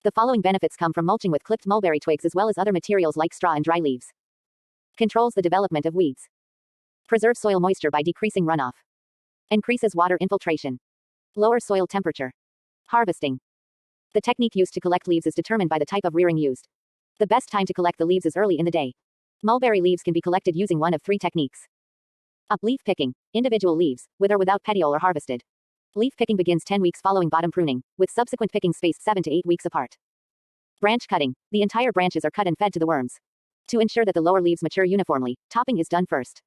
The following benefits come from mulching with clipped mulberry twigs as well as other materials like straw and dry leaves. Controls the development of weeds. Preserves soil moisture by decreasing runoff. Increases water infiltration. Lower soil temperature. Harvesting. The technique used to collect leaves is determined by the type of rearing used. The best time to collect the leaves is early in the day. Mulberry leaves can be collected using one of three techniques. A. Leaf picking. Individual leaves, with or without petiole, are harvested. Leaf picking begins 10 weeks following bottom pruning, with subsequent picking spaced 7 to 8 weeks apart. Branch cutting. The entire branches are cut and fed to the worms. To ensure that the lower leaves mature uniformly, topping is done first.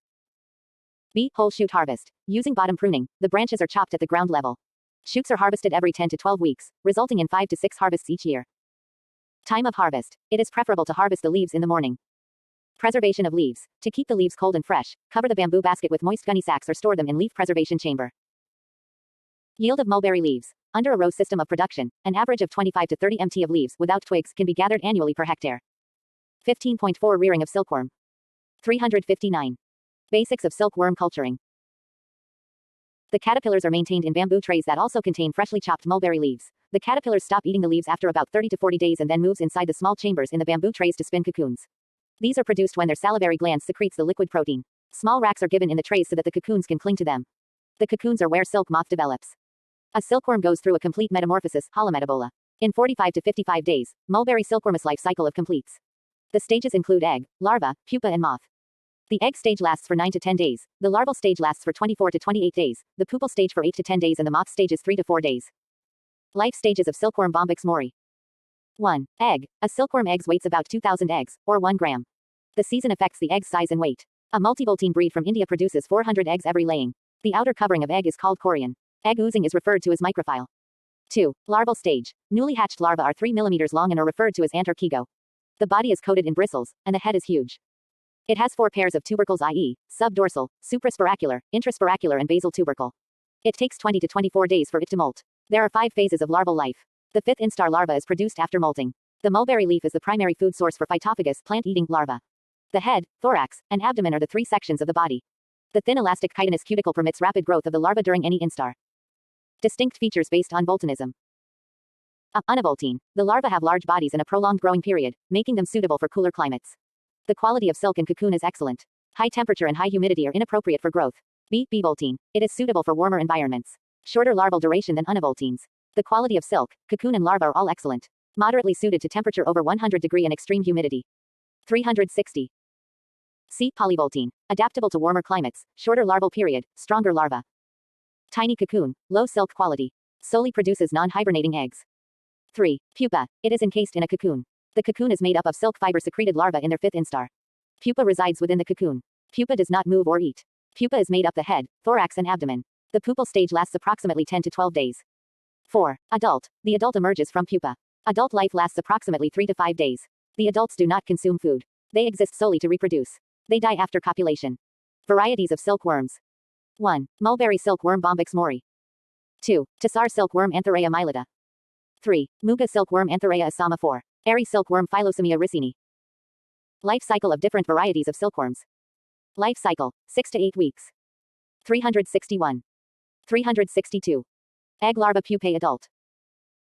B. Whole shoot harvest. Using bottom pruning, the branches are chopped at the ground level. Shoots are harvested every 10 to 12 weeks, resulting in 5 to 6 harvests each year. Time of harvest. It is preferable to harvest the leaves in the morning. Preservation of leaves. To keep the leaves cold and fresh, cover the bamboo basket with moist gunny sacks or store them in leaf preservation chamber. Yield of mulberry leaves. Under a row system of production, an average of 25 to 30 mt of leaves without twigs can be gathered annually per hectare. 15.4 Rearing of silkworm. 359. Basics of silkworm culturing. The caterpillars are maintained in bamboo trays that also contain freshly chopped mulberry leaves. The caterpillars stop eating the leaves after about 30 to 40 days and then moves inside the small chambers in the bamboo trays to spin cocoons. These are produced when their salivary glands secretes the liquid protein. Small racks are given in the trays so that the cocoons can cling to them. The cocoons are where silk moth develops. A silkworm goes through a complete metamorphosis, holometabola. In 45 to 55 days, mulberry silkworm's life cycle of completes. The stages include egg, larva, pupa and moth. The egg stage lasts for 9 to 10 days, the larval stage lasts for 24 to 28 days, the pupal stage for 8 to 10 days and the moth stage is 3 to 4 days. Life stages of silkworm Bombyx mori. 1. Egg. A silkworm eggs weighs about 2,000 eggs, or 1 gram. The season affects the egg's size and weight. A multivoltine breed from India produces 400 eggs every laying. The outer covering of egg is called chorion. Egg oozing is referred to as microphyll. 2. Larval stage. Newly hatched larvae are 3 mm long and are referred to as antarchigo. The body is coated in bristles, and the head is huge. It has 4 pairs of tubercles, i.e., subdorsal, suprasporacular, intrasporacular and basal tubercle. It takes 20 to 24 days for it to molt. There are 5 phases of larval life. The 5th instar larva is produced after molting. The mulberry leaf is the primary food source for phytophagous plant-eating larvae. The head, thorax, and abdomen are the 3 sections of the body. The thin elastic chitinous cuticle permits rapid growth of the larva during any instar. Distinct features based on voltinism. Univoltine. The larvae have large bodies and a prolonged growing period, making them suitable for cooler climates. The quality of silk and cocoon is excellent. High temperature and high humidity are inappropriate for growth. Bivoltine. It is suitable for warmer environments. Shorter larval duration than univoltines. The quality of silk, cocoon and larva are all excellent. Moderately suited to temperature over 100 degree and extreme humidity. 360. C. Polyvoltine. Adaptable to warmer climates, shorter larval period, stronger larva. Tiny cocoon, low silk quality. Solely produces non-hibernating eggs. 3. Pupa. It is encased in a cocoon. The cocoon is made up of silk fiber secreted larvae in their 5th instar. Pupa resides within the cocoon. Pupa does not move or eat. Pupa is made up the head, thorax and abdomen. The pupal stage lasts approximately 10 to 12 days. 4. Adult. The adult emerges from pupa. Adult life lasts approximately 3 to 5 days. The adults do not consume food. They exist solely to reproduce. They die after copulation. Varieties of silkworms. 1. Mulberry silkworm Bombyx mori. 2. Tassar silkworm Anthorea mylata. 3. Muga silkworm Anthorea asama. 4. Airy silkworm Phyllosemia ricini. Life cycle of different varieties of silkworms. Life cycle, 6 to 8 weeks. 361. 362. Egg larva pupae adult.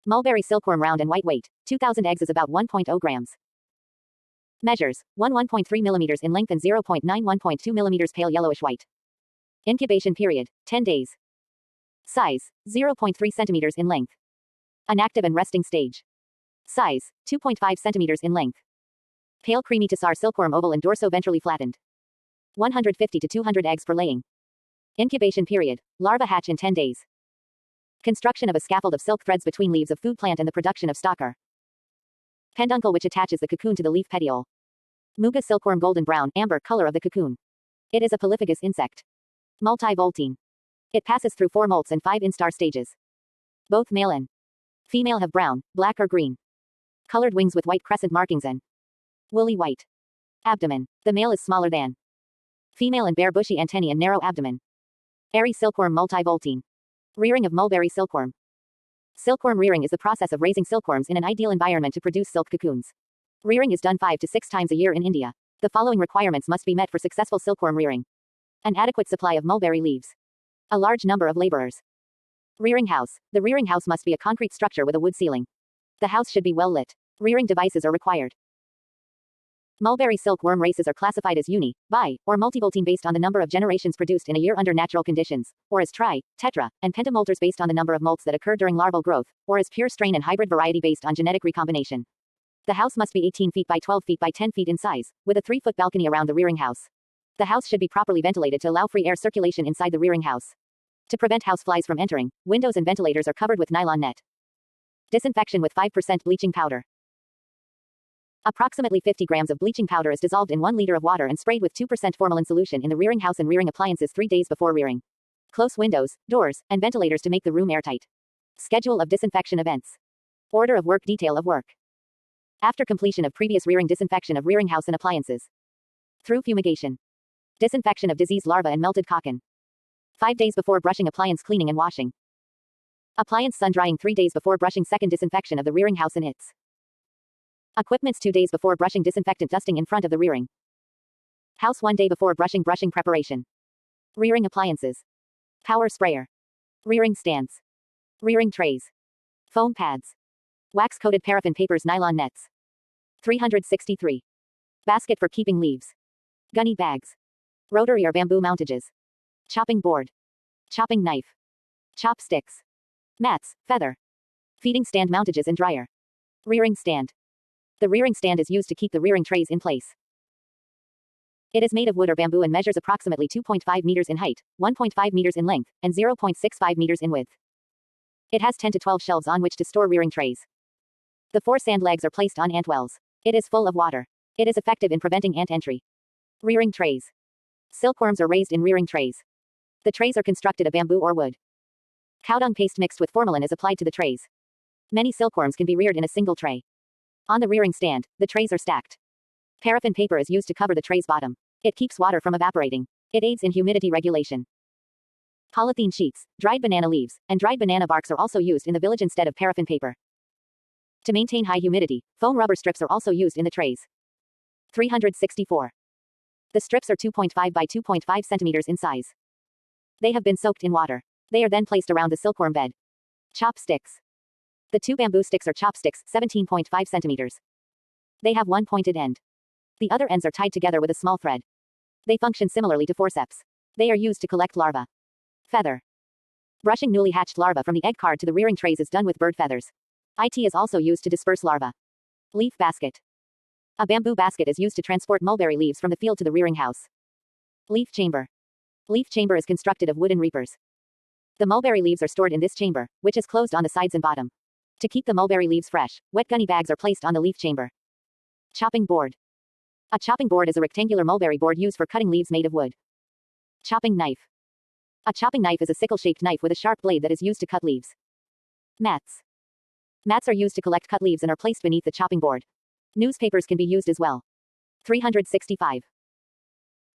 Mulberry silkworm round and white weight, 2,000 eggs is about 1.0 grams. Measures, 1.3 mm in length and 0.91.2 mm pale yellowish white. Incubation period, 10 days. Size, 0.3 cm in length. Inactive and resting stage. Size, 2.5 cm in length. Pale creamy tassar silkworm oval and dorso-ventrally flattened. 150 to 200 eggs per laying. Incubation period, larva hatch in 10 days. Construction of a scaffold of silk threads between leaves of food plant and the production of stalker. Penduncle which attaches the cocoon to the leaf petiole. Muga silkworm golden brown, amber color of the cocoon. It is a polyphagous insect. Multivoltine. It passes through 4 molts and 5 instar stages. Both male and female have brown, black or green. Colored wings with white crescent markings and woolly white. Abdomen. The male is smaller than female and bare bushy antennae and narrow abdomen. Airy silkworm multivoltine. Rearing of mulberry silkworm. Silkworm rearing is the process of raising silkworms in an ideal environment to produce silk cocoons. Rearing is done 5 to 6 times a year in India. The following requirements must be met for successful silkworm rearing. An adequate supply of mulberry leaves. A large number of laborers. Rearing house. The rearing house must be a concrete structure with a wood ceiling. The house should be well lit. Rearing devices are required. Mulberry silkworm races are classified as uni, bi, or multivoltine based on the number of generations produced in a year under natural conditions, or as tri, tetra, and pentamolters based on the number of molts that occur during larval growth, or as pure strain and hybrid variety based on genetic recombination. The house must be 18 feet by 12 feet by 10 feet in size, with a 3-foot balcony around the rearing house. The house should be properly ventilated to allow free air circulation inside the rearing house. To prevent houseflies from entering, windows and ventilators are covered with nylon net. Disinfection with 5% bleaching powder. Approximately 50 grams of bleaching powder is dissolved in 1 liter of water and sprayed with 2% formalin solution in the rearing house and rearing appliances 3 days before rearing. Close windows, doors, and ventilators to make the room airtight. Schedule of disinfection events. Order of work. Detail of work. After completion of previous rearing, disinfection of rearing house and appliances. Through fumigation. Disinfection of diseased larvae and melted cockon. 5 days before brushing, appliance cleaning and washing. Appliance sun drying 3 days before brushing. Second disinfection of the rearing house and its equipments 2 days before brushing. Disinfectant dusting in front of the rearing house 1 day before brushing. Brushing preparation. Rearing appliances. Power sprayer. Rearing stands. Rearing trays. Foam pads. Wax-coated paraffin papers. Nylon nets. 363. Basket for keeping leaves. Gunny bags. Rotary or bamboo mountages. Chopping board. Chopping knife. Chopsticks. Mats, feather. Feeding stand mountages and dryer. Rearing stand. The rearing stand is used to keep the rearing trays in place. It is made of wood or bamboo and measures approximately 2.5 meters in height, 1.5 meters in length, and 0.65 meters in width. It has 10 to 12 shelves on which to store rearing trays. The 4 sand legs are placed on ant wells. It is full of water. It is effective in preventing ant entry. Rearing trays. Silkworms are raised in rearing trays. The trays are constructed of bamboo or wood. Cow dung paste mixed with formalin is applied to the trays. Many silkworms can be reared in a single tray. On the rearing stand, the trays are stacked. Paraffin paper is used to cover the tray's bottom. It keeps water from evaporating. It aids in humidity regulation. Polythene sheets, dried banana leaves, and dried banana barks are also used in the village instead of paraffin paper. To maintain high humidity, foam rubber strips are also used in the trays. 364. The strips are 2.5 by 2.5 centimeters in size. They have been soaked in water. They are then placed around the silkworm bed. Chopsticks. The 2 bamboo sticks are chopsticks, 17.5 centimeters. They have one pointed end. The other ends are tied together with a small thread. They function similarly to forceps. They are used to collect larvae. Feather. Brushing newly hatched larvae from the egg card to the rearing trays is done with bird feathers. It is also used to disperse larvae. Leaf basket. A bamboo basket is used to transport mulberry leaves from the field to the rearing house. Leaf chamber. Leaf chamber is constructed of wooden reapers. The mulberry leaves are stored in this chamber, which is closed on the sides and bottom. To keep the mulberry leaves fresh, wet gunny bags are placed on the leaf chamber. Chopping board. A chopping board is a rectangular mulberry board used for cutting leaves made of wood. Chopping knife. A chopping knife is a sickle-shaped knife with a sharp blade that is used to cut leaves. Mats. Mats are used to collect cut leaves and are placed beneath the chopping board. Newspapers can be used as well. 365.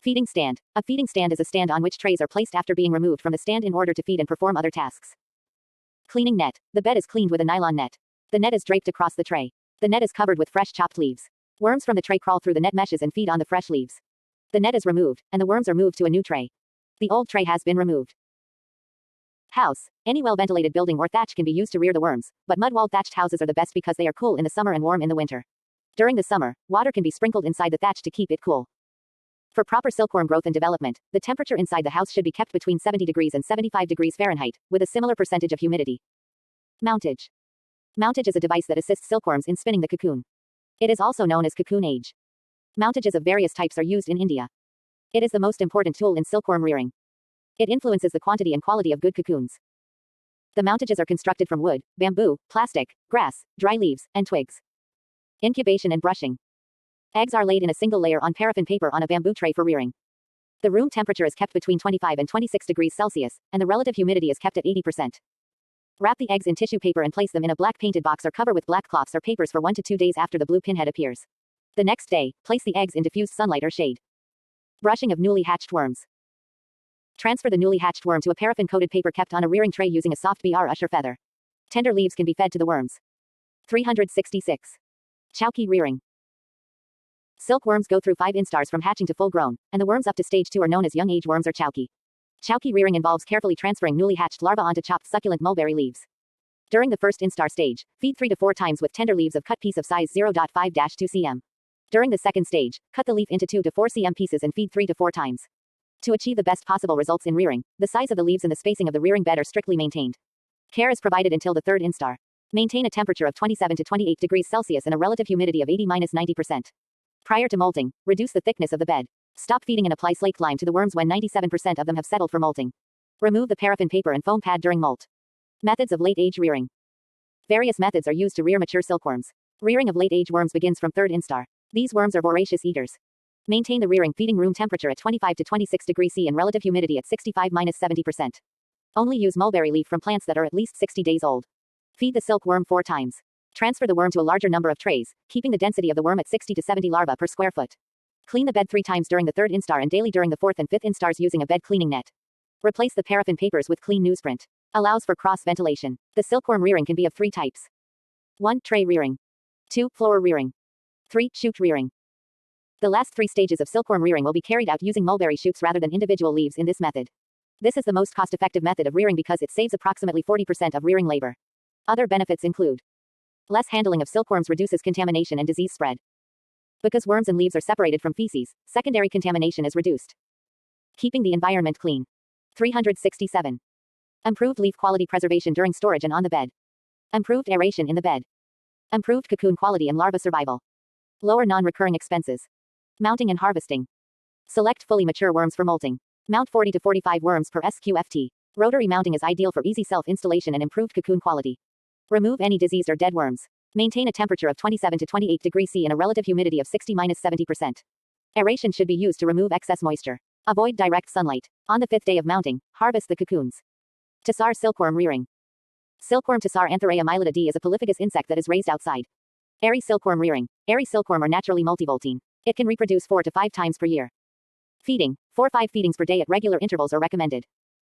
Feeding stand. A feeding stand is a stand on which trays are placed after being removed from the stand in order to feed and perform other tasks. Cleaning net. The bed is cleaned with a nylon net. The net is draped across the tray. The net is covered with fresh chopped leaves. Worms from the tray crawl through the net meshes and feed on the fresh leaves. The net is removed, and the worms are moved to a new tray. The old tray has been removed. House. Any well-ventilated building or thatch can be used to rear the worms, but mud-walled thatched houses are the best because they are cool in the summer and warm in the winter. During the summer, water can be sprinkled inside the thatch to keep it cool. For proper silkworm growth and development, the temperature inside the house should be kept between 70 degrees and 75 degrees Fahrenheit, with a similar percentage of humidity. Mountage. Mountage is a device that assists silkworms in spinning the cocoon. It is also known as cocoon age. Mountages of various types are used in India. It is the most important tool in silkworm rearing. It influences the quantity and quality of good cocoons. The mountages are constructed from wood, bamboo, plastic, grass, dry leaves, and twigs. Incubation and brushing. Eggs are laid in a single layer on paraffin paper on a bamboo tray for rearing. The room temperature is kept between 25 and 26 degrees Celsius, and the relative humidity is kept at 80%. Wrap the eggs in tissue paper and place them in a black painted box or cover with black cloths or papers for 1 to 2 days after the blue pinhead appears. The next day, place the eggs in diffused sunlight or shade. Brushing of newly hatched worms. Transfer the newly hatched worm to a paraffin-coated paper kept on a rearing tray using a soft BR usher feather. Tender leaves can be fed to the worms. 366. Chowky rearing. Silkworms go through 5 instars from hatching to full grown, and the worms up to stage 2 are known as young age worms or chowky. Chowky rearing involves carefully transferring newly hatched larvae onto chopped succulent mulberry leaves. During the first instar stage, feed 3 to 4 times with tender leaves of cut piece of size 0.5-2 cm. During the second stage, cut the leaf into 2 to 4 cm pieces and feed 3 to 4 times. To achieve the best possible results in rearing, the size of the leaves and the spacing of the rearing bed are strictly maintained. Care is provided until the third instar. Maintain a temperature of 27 to 28 degrees Celsius and a relative humidity of 80-90%. Prior to molting, reduce the thickness of the bed. Stop feeding and apply slaked lime to the worms when 97% of them have settled for molting. Remove the paraffin paper and foam pad during molt. Methods of late-age rearing. Various methods are used to rear mature silkworms. Rearing of late-age worms begins from third instar. These worms are voracious eaters. Maintain the rearing feeding room temperature at 25 to 26 degrees C and relative humidity at 65-70%. Only use mulberry leaf from plants that are at least 60 days old. Feed the silkworm 4 times. Transfer the worm to a larger number of trays, keeping the density of the worm at 60 to 70 larvae per square foot. Clean the bed 3 times during the third instar and daily during the fourth and fifth instars using a bed cleaning net. Replace the paraffin papers with clean newsprint. Allows for cross ventilation. The silkworm rearing can be of 3 types. 1. Tray rearing. 2. Floor rearing. 3. Shoot rearing. The last 3 stages of silkworm rearing will be carried out using mulberry shoots rather than individual leaves in this method. This is the most cost-effective method of rearing because it saves approximately 40% of rearing labor. Other benefits include: less handling of silkworms reduces contamination and disease spread. Because worms and leaves are separated from feces, secondary contamination is reduced. Keeping the environment clean. 367. Improved leaf quality preservation during storage and on the bed. Improved aeration in the bed. Improved cocoon quality and larva survival. Lower non-recurring expenses. Mounting and harvesting. Select fully mature worms for molting. Mount 40 to 45 worms per SQFT. Rotary mounting is ideal for easy self-installation and improved cocoon quality. Remove any diseased or dead worms. Maintain a temperature of 27 to 28 degrees C and a relative humidity of 60-70%. Aeration should be used to remove excess moisture. Avoid direct sunlight. On the 5th day of mounting, harvest the cocoons. Tussar silkworm rearing. Silkworm Tussar Antheraea mylida D is a polyphagous insect that is raised outside. Airy silkworm rearing. Airy silkworm are naturally multivoltine. It can reproduce 4 to 5 times per year. Feeding. 4-5 feedings per day at regular intervals are recommended.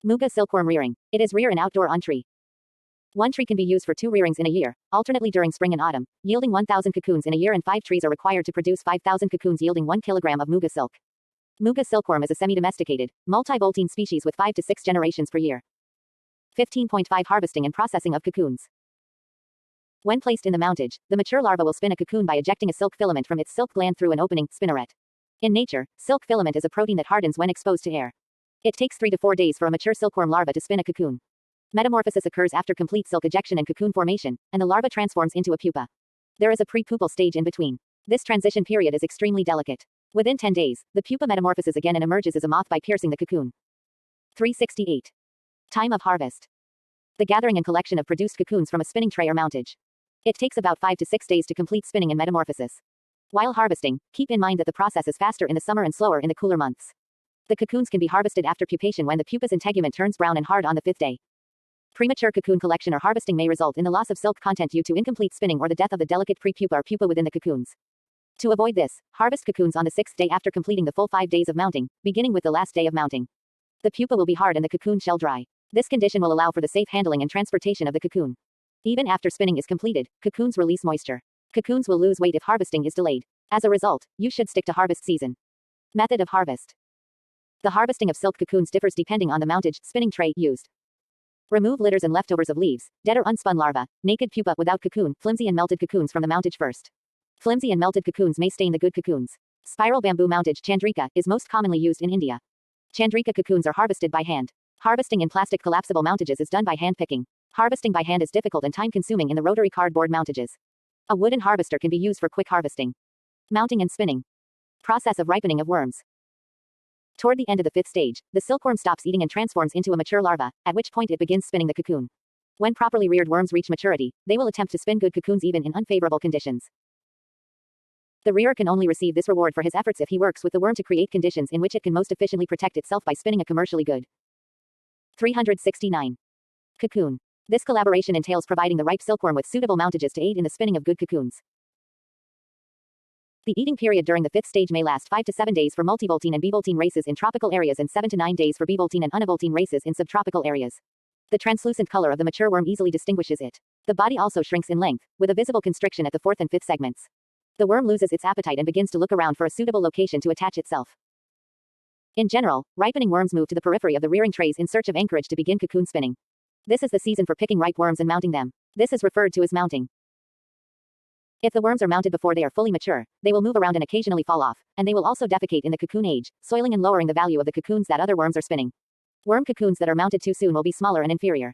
Muga silkworm rearing. It is rear and outdoor on tree. One tree can be used for 2 rearings in a year, alternately during spring and autumn, yielding 1,000 cocoons in a year, and 5 trees are required to produce 5,000 cocoons yielding 1 kilogram of muga silk. Muga silkworm is a semi-domesticated, multivoltine species with 5 to 6 generations per year. 15.5 Harvesting and processing of cocoons. When placed in the mountage, the mature larva will spin a cocoon by ejecting a silk filament from its silk gland through an opening, spinneret. In nature, silk filament is a protein that hardens when exposed to air. It takes 3 to 4 days for a mature silkworm larva to spin a cocoon. Metamorphosis occurs after complete silk ejection and cocoon formation, and the larva transforms into a pupa. There is a pre-pupal stage in between. This transition period is extremely delicate. Within 10 days, the pupa metamorphoses again and emerges as a moth by piercing the cocoon. 368. Time of harvest. The gathering and collection of produced cocoons from a spinning tray or mountage. It takes about 5 to 6 days to complete spinning and metamorphosis. While harvesting, keep in mind that the process is faster in the summer and slower in the cooler months. The cocoons can be harvested after pupation when the pupa's integument turns brown and hard on the 5th day. Premature cocoon collection or harvesting may result in the loss of silk content due to incomplete spinning or the death of the delicate pre-pupa or pupa within the cocoons. To avoid this, harvest cocoons on the 6th day after completing the full 5 days of mounting, beginning with the last day of mounting. The pupa will be hard and the cocoon shell dry. This condition will allow for the safe handling and transportation of the cocoon. Even after spinning is completed, cocoons release moisture. Cocoons will lose weight if harvesting is delayed. As a result, you should stick to harvest season. Method of harvest. The harvesting of silk cocoons differs depending on the mountage, spinning tray used. Remove litters and leftovers of leaves, dead or unspun larvae, naked pupa without cocoon, flimsy and melted cocoons from the mountage first. Flimsy and melted cocoons may stain the good cocoons. Spiral bamboo mountage Chandrika is most commonly used in India. Chandrika cocoons are harvested by hand. Harvesting in plastic collapsible mountages is done by hand picking. Harvesting by hand is difficult and time-consuming in the rotary cardboard mountages. A wooden harvester can be used for quick harvesting. Mounting and spinning. Process of ripening of worms. Toward the end of the 5th stage, the silkworm stops eating and transforms into a mature larva, at which point it begins spinning the cocoon. When properly reared worms reach maturity, they will attempt to spin good cocoons even in unfavorable conditions. The rearer can only receive this reward for his efforts if he works with the worm to create conditions in which it can most efficiently protect itself by spinning a commercially good. 369. Cocoon. This collaboration entails providing the ripe silkworm with suitable mountages to aid in the spinning of good cocoons. The eating period during the 5th stage may last 5 to 7 days for multivoltine and bivoltine races in tropical areas and 7 to 9 days for bivoltine and univoltine races in subtropical areas. The translucent color of the mature worm easily distinguishes it. The body also shrinks in length, with a visible constriction at the 4th and 5th segments. The worm loses its appetite and begins to look around for a suitable location to attach itself. In general, ripening worms move to the periphery of the rearing trays in search of anchorage to begin cocoon spinning. This is the season for picking ripe worms and mounting them. This is referred to as mounting. If the worms are mounted before they are fully mature, they will move around and occasionally fall off, and they will also defecate in the cocoon age, soiling and lowering the value of the cocoons that other worms are spinning. Worm cocoons that are mounted too soon will be smaller and inferior.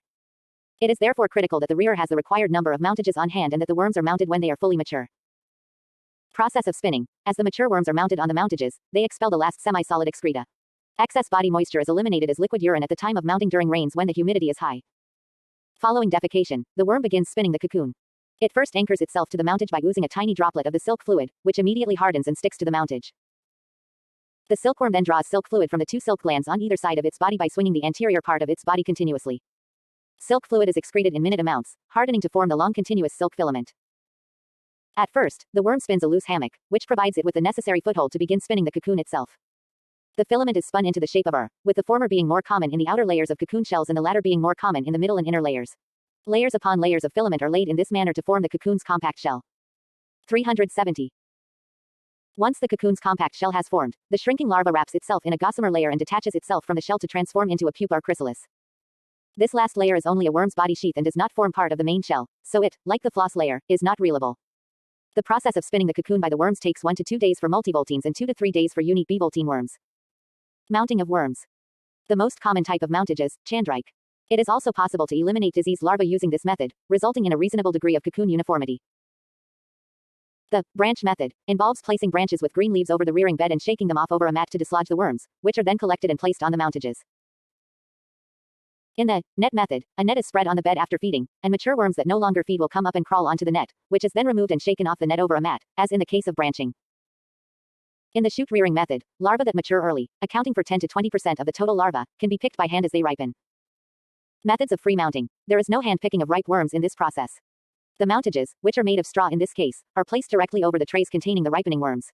It is therefore critical that the rearer has the required number of mountages on hand and that the worms are mounted when they are fully mature. Process of spinning. As the mature worms are mounted on the mountages, they expel the last semi-solid excreta. Excess body moisture is eliminated as liquid urine at the time of mounting during rains when the humidity is high. Following defecation, the worm begins spinning the cocoon. It first anchors itself to the mountage by oozing a tiny droplet of the silk fluid, which immediately hardens and sticks to the mountage. The silkworm then draws silk fluid from the two silk glands on either side of its body by swinging the anterior part of its body continuously. Silk fluid is excreted in minute amounts, hardening to form the long continuous silk filament. At first, the worm spins a loose hammock, which provides it with the necessary foothold to begin spinning the cocoon itself. The filament is spun into the shape of R, with the former being more common in the outer layers of cocoon shells and the latter being more common in the middle and inner layers. Layers upon layers of filament are laid in this manner to form the cocoon's compact shell. 370. Once the cocoon's compact shell has formed, the shrinking larva wraps itself in a gossamer layer and detaches itself from the shell to transform into a pupa or chrysalis. This last layer is only a worm's body sheath and does not form part of the main shell, so it, like the floss layer, is not reelable. The process of spinning the cocoon by the worms takes 1 to 2 days for multivoltines and 2 to 3 days for unique bivoltine worms. Mounting of worms. The most common type of mountage is chandrike. It is also possible to eliminate disease larvae using this method, resulting in a reasonable degree of cocoon uniformity. The branch method involves placing branches with green leaves over the rearing bed and shaking them off over a mat to dislodge the worms, which are then collected and placed on the mountages. In the net method, a net is spread on the bed after feeding, and mature worms that no longer feed will come up and crawl onto the net, which is then removed and shaken off the net over a mat, as in the case of branching. In the shoot rearing method, larvae that mature early, accounting for 10 to 20% of the total larvae, can be picked by hand as they ripen. Methods of free mounting. There is no hand picking of ripe worms in this process. The mountages, which are made of straw in this case, are placed directly over the trays containing the ripening worms.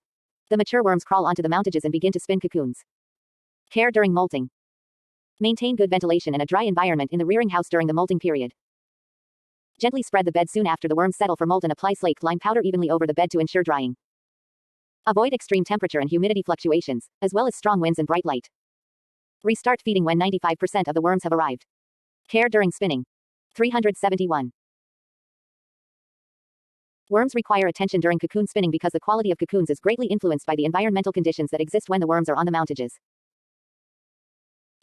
The mature worms crawl onto the mountages and begin to spin cocoons. Care during molting. Maintain good ventilation and a dry environment in the rearing house during the molting period. Gently spread the bed soon after the worms settle for molt and apply slaked lime powder evenly over the bed to ensure drying. Avoid extreme temperature and humidity fluctuations, as well as strong winds and bright light. Restart feeding when 95% of the worms have arrived. Care during spinning. 371. Worms require attention during cocoon spinning because the quality of cocoons is greatly influenced by the environmental conditions that exist when the worms are on the mountages.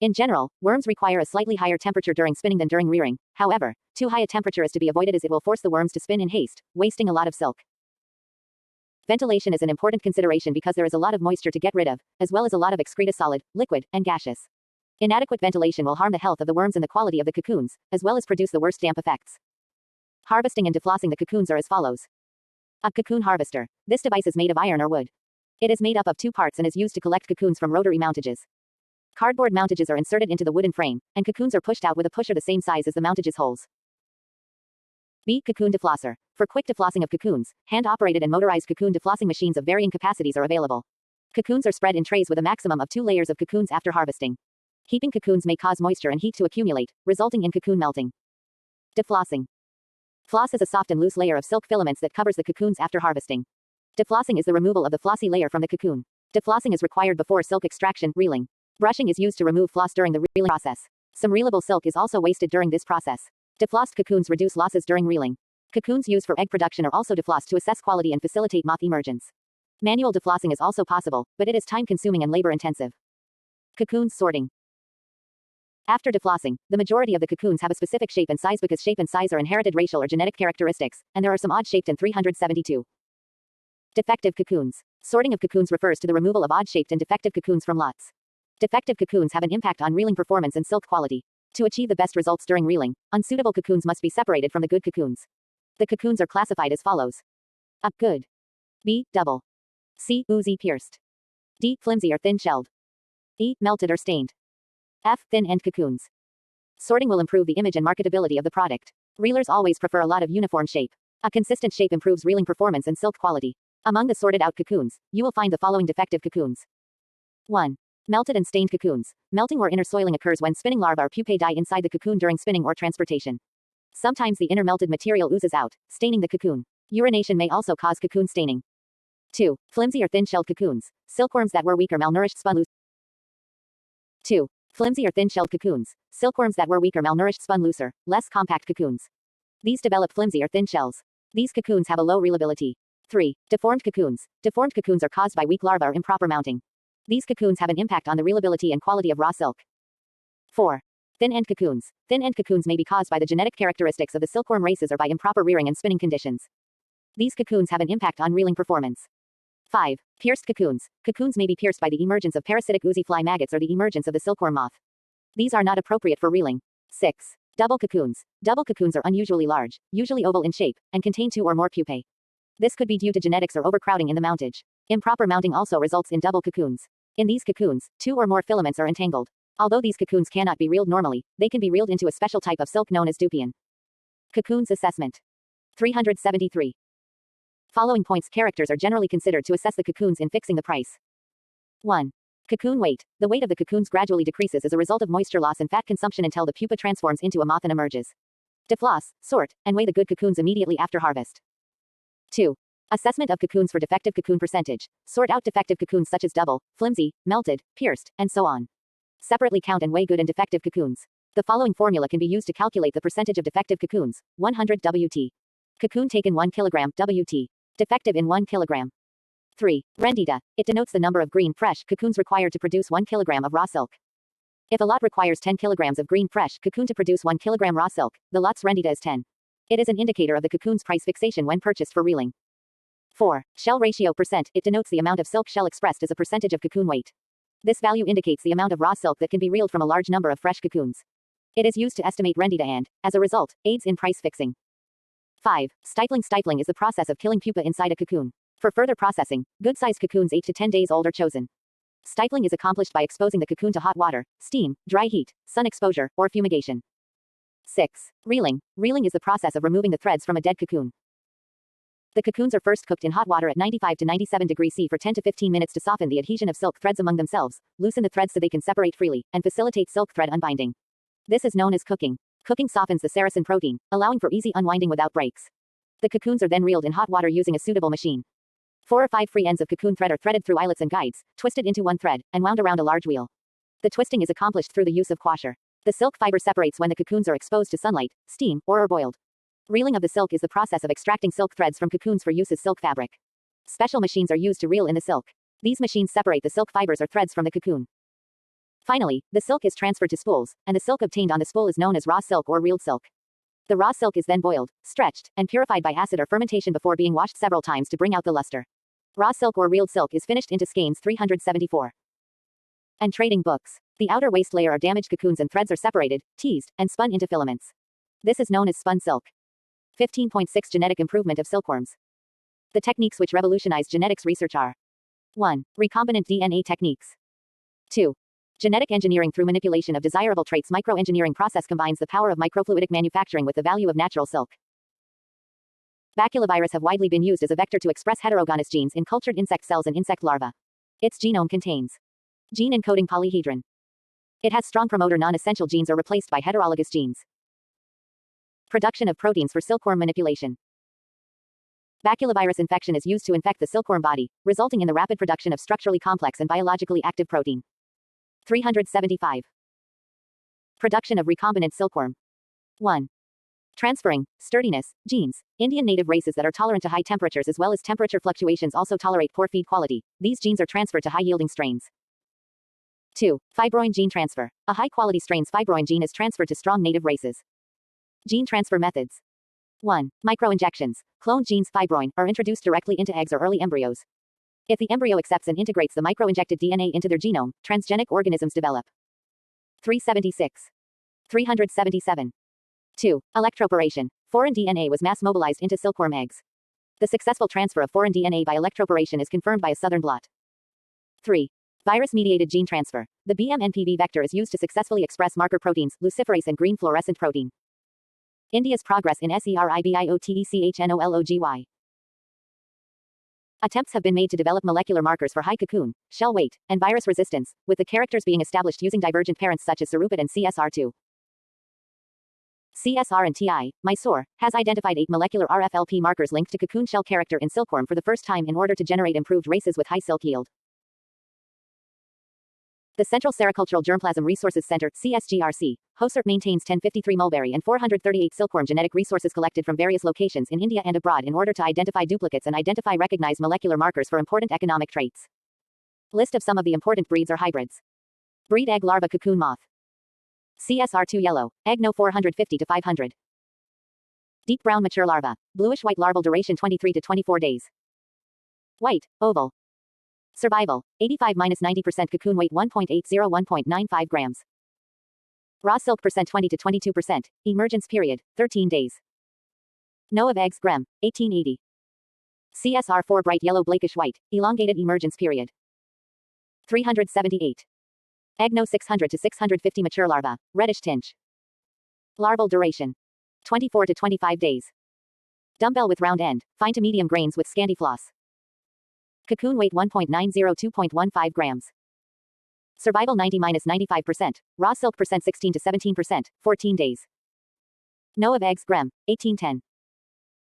In general, worms require a slightly higher temperature during spinning than during rearing. However, too high a temperature is to be avoided as it will force the worms to spin in haste, wasting a lot of silk. Ventilation is an important consideration because there is a lot of moisture to get rid of, as well as a lot of excreta solid, liquid, and gaseous. Inadequate ventilation will harm the health of the worms and the quality of the cocoons, as well as produce the worst damp effects. Harvesting and deflossing the cocoons are as follows. A cocoon harvester. This device is made of iron or wood. It is made up of 2 parts and is used to collect cocoons from rotary mountages. Cardboard mountages are inserted into the wooden frame, and cocoons are pushed out with a pusher the same size as the mountages holes. B. Cocoon deflosser. For quick deflossing of cocoons, hand-operated and motorized cocoon deflossing machines of varying capacities are available. Cocoons are spread in trays with a maximum of 2 layers of cocoons after harvesting. Heaping cocoons may cause moisture and heat to accumulate, resulting in cocoon melting. Deflossing. Floss is a soft and loose layer of silk filaments that covers the cocoons after harvesting. Deflossing is the removal of the flossy layer from the cocoon. Deflossing is required before silk extraction, reeling. Brushing is used to remove floss during the reeling process. Some reelable silk is also wasted during this process. Deflossed cocoons reduce losses during reeling. Cocoons used for egg production are also deflossed to assess quality and facilitate moth emergence. Manual deflossing is also possible, but it is time-consuming and labor-intensive. Cocoons sorting. After deflossing, the majority of the cocoons have a specific shape and size because shape and size are inherited racial or genetic characteristics, and there are some odd-shaped and 372. Defective cocoons. Sorting of cocoons refers to the removal of odd-shaped and defective cocoons from lots. Defective cocoons have an impact on reeling performance and silk quality. To achieve the best results during reeling, unsuitable cocoons must be separated from the good cocoons. The cocoons are classified as follows. A. Good. B. Double. C. Oozy pierced. D. Flimsy or thin-shelled. E. Melted or stained. F. Thin-end cocoons. Sorting will improve the image and marketability of the product. Reelers always prefer a lot of uniform shape. A consistent shape improves reeling performance and silk quality. Among the sorted out cocoons, you will find the following defective cocoons. 1. Melted and stained cocoons. Melting or inner soiling occurs when spinning larvae or pupae die inside the cocoon during spinning or transportation. Sometimes the inner melted material oozes out, staining the cocoon. Urination may also cause cocoon staining. 2. Flimsy or thin-shelled cocoons. Silkworms that were weak or malnourished spun loose. 2. Flimsy or thin-shelled cocoons. Silkworms that were weak or malnourished spun looser, less compact cocoons. These develop flimsy or thin shells. These cocoons have a low relability. 3. Deformed cocoons. Deformed cocoons are caused by weak larvae or improper mounting. These cocoons have an impact on the relability and quality of raw silk. 4. Thin-end cocoons. Thin-end cocoons may be caused by the genetic characteristics of the silkworm races or by improper rearing and spinning conditions. These cocoons have an impact on reeling performance. 5. Pierced cocoons. Cocoons may be pierced by the emergence of parasitic oozy fly maggots or the emergence of the silkworm moth. These are not appropriate for reeling. 6. Double cocoons. Double cocoons are unusually large, usually oval in shape, and contain 2 or more pupae. This could be due to genetics or overcrowding in the mountage. Improper mounting also results in double cocoons. In these cocoons, 2 or more filaments are entangled. Although these cocoons cannot be reeled normally, they can be reeled into a special type of silk known as dupion. Cocoons assessment. 373. Following points characters are generally considered to assess the cocoons in fixing the price. 1. Cocoon weight. The weight of the cocoons gradually decreases as a result of moisture loss and fat consumption until the pupa transforms into a moth and emerges. Defloss, sort, and weigh the good cocoons immediately after harvest. 2. Assessment of cocoons for defective cocoon percentage. Sort out defective cocoons such as double, flimsy, melted, pierced, and so on. Separately count and weigh good and defective cocoons. The following formula can be used to calculate the percentage of defective cocoons. 100 WT. Cocoon taken 1 kg WT. Defective in 1 kg. 3. Rendita. It denotes the number of green, fresh cocoons required to produce 1 kg of raw silk. If a lot requires 10 kg of green, fresh cocoon to produce 1 kg raw silk, the lot's rendita is 10. It is an indicator of the cocoon's price fixation when purchased for reeling. 4. Shell ratio %. It denotes the amount of silk shell expressed as a percentage of cocoon weight. This value indicates the amount of raw silk that can be reeled from a large number of fresh cocoons. It is used to estimate rendita and, as a result, aids in price fixing. 5. Stifling. Stifling is the process of killing pupa inside a cocoon. For further processing, good-sized cocoons 8 to 10 days old are chosen. Stifling is accomplished by exposing the cocoon to hot water, steam, dry heat, sun exposure, or fumigation. 6. Reeling. Reeling is the process of removing the threads from a dead cocoon. The cocoons are first cooked in hot water at 95 to 97 degrees C for 10 to 15 minutes to soften the adhesion of silk threads among themselves, loosen the threads so they can separate freely, and facilitate silk thread unbinding. This is known as cooking. Cooking softens the sericin protein, allowing for easy unwinding without breaks. The cocoons are then reeled in hot water using a suitable machine. 4 or 5 free ends of cocoon thread are threaded through eyelets and guides, twisted into one thread, and wound around a large wheel. The twisting is accomplished through the use of quasher. The silk fiber separates when the cocoons are exposed to sunlight, steam, or are boiled. Reeling of the silk is the process of extracting silk threads from cocoons for use as silk fabric. Special machines are used to reel in the silk. These machines separate the silk fibers or threads from the cocoon. Finally, the silk is transferred to spools, and the silk obtained on the spool is known as raw silk or reeled silk. The raw silk is then boiled, stretched, and purified by acid or fermentation before being washed several times to bring out the luster. Raw silk or reeled silk is finished into skeins 374. And trading books. The outer waste layer are damaged cocoons and threads are separated, teased, and spun into filaments. This is known as spun silk. 15.6 Genetic improvement of silkworms. The techniques which revolutionized genetics research are: 1. Recombinant DNA techniques. 2. Genetic engineering through manipulation of desirable traits. Microengineering process combines the power of microfluidic manufacturing with the value of natural silk. Baculovirus have widely been used as a vector to express heterogonous genes in cultured insect cells and insect larvae. Its genome contains gene encoding polyhedron. It has strong promoter non-essential genes or replaced by heterologous genes. Production of proteins for silkworm manipulation. Baculovirus infection is used to infect the silkworm body, resulting in the rapid production of structurally complex and biologically active protein. 375. Production of recombinant silkworm. 1. Transferring sturdiness genes. Indian native races that are tolerant to high temperatures as well as temperature fluctuations also tolerate poor feed quality. These genes are transferred to high-yielding strains. 2. Fibroin gene transfer. A high-quality strain's fibroin gene is transferred to strong native races. Gene transfer methods. 1. Microinjections. Cloned genes fibroin are introduced directly into eggs or early embryos. If the embryo accepts and integrates the microinjected DNA into their genome, transgenic organisms develop. 376. 377. 2. Electroporation. Foreign DNA was mass mobilized into silkworm eggs. The successful transfer of foreign DNA by electroporation is confirmed by a southern blot. 3. Virus-mediated gene transfer. The BMNPV vector is used to successfully express marker proteins, luciferase and green fluorescent protein. India's progress in SERIBIOTECHNOLOGY. Attempts have been made to develop molecular markers for high cocoon, shell weight, and virus resistance, with the characters being established using divergent parents such as Serupid and CSR2. CSR and TI, Mysore, has identified 8 molecular RFLP markers linked to cocoon shell character in silkworm for the first time in order to generate improved races with high silk yield. The Central Sericultural Germplasm Resources Center, CSGRC, HOSERP maintains 1053 mulberry and 438 silkworm genetic resources collected from various locations in India and abroad in order to identify duplicates and identify recognized molecular markers for important economic traits. List of some of the important breeds or hybrids. Breed egg larva cocoon moth. CSR2 yellow, egg no 450 to 500. Deep brown mature larva, bluish-white larval duration 23 to 24 days. White, oval. Survival, 85-90% cocoon weight 1.80-1.95 grams. Raw silk percent 20 to 22%, emergence period, 13 days. No of eggs grem, 1880. CSR4 bright yellow blackish white, elongated emergence period. 378. Egg no 600 to 650 mature larva, reddish tinge. Larval duration, 24 to 25 days. Dumbbell with round end, fine to medium grains with scanty floss. Cocoon weight 1.90-2.15 grams. Survival 90-95%, raw silk percent 16 to 17%, 14 days. No of eggs grem, 1810.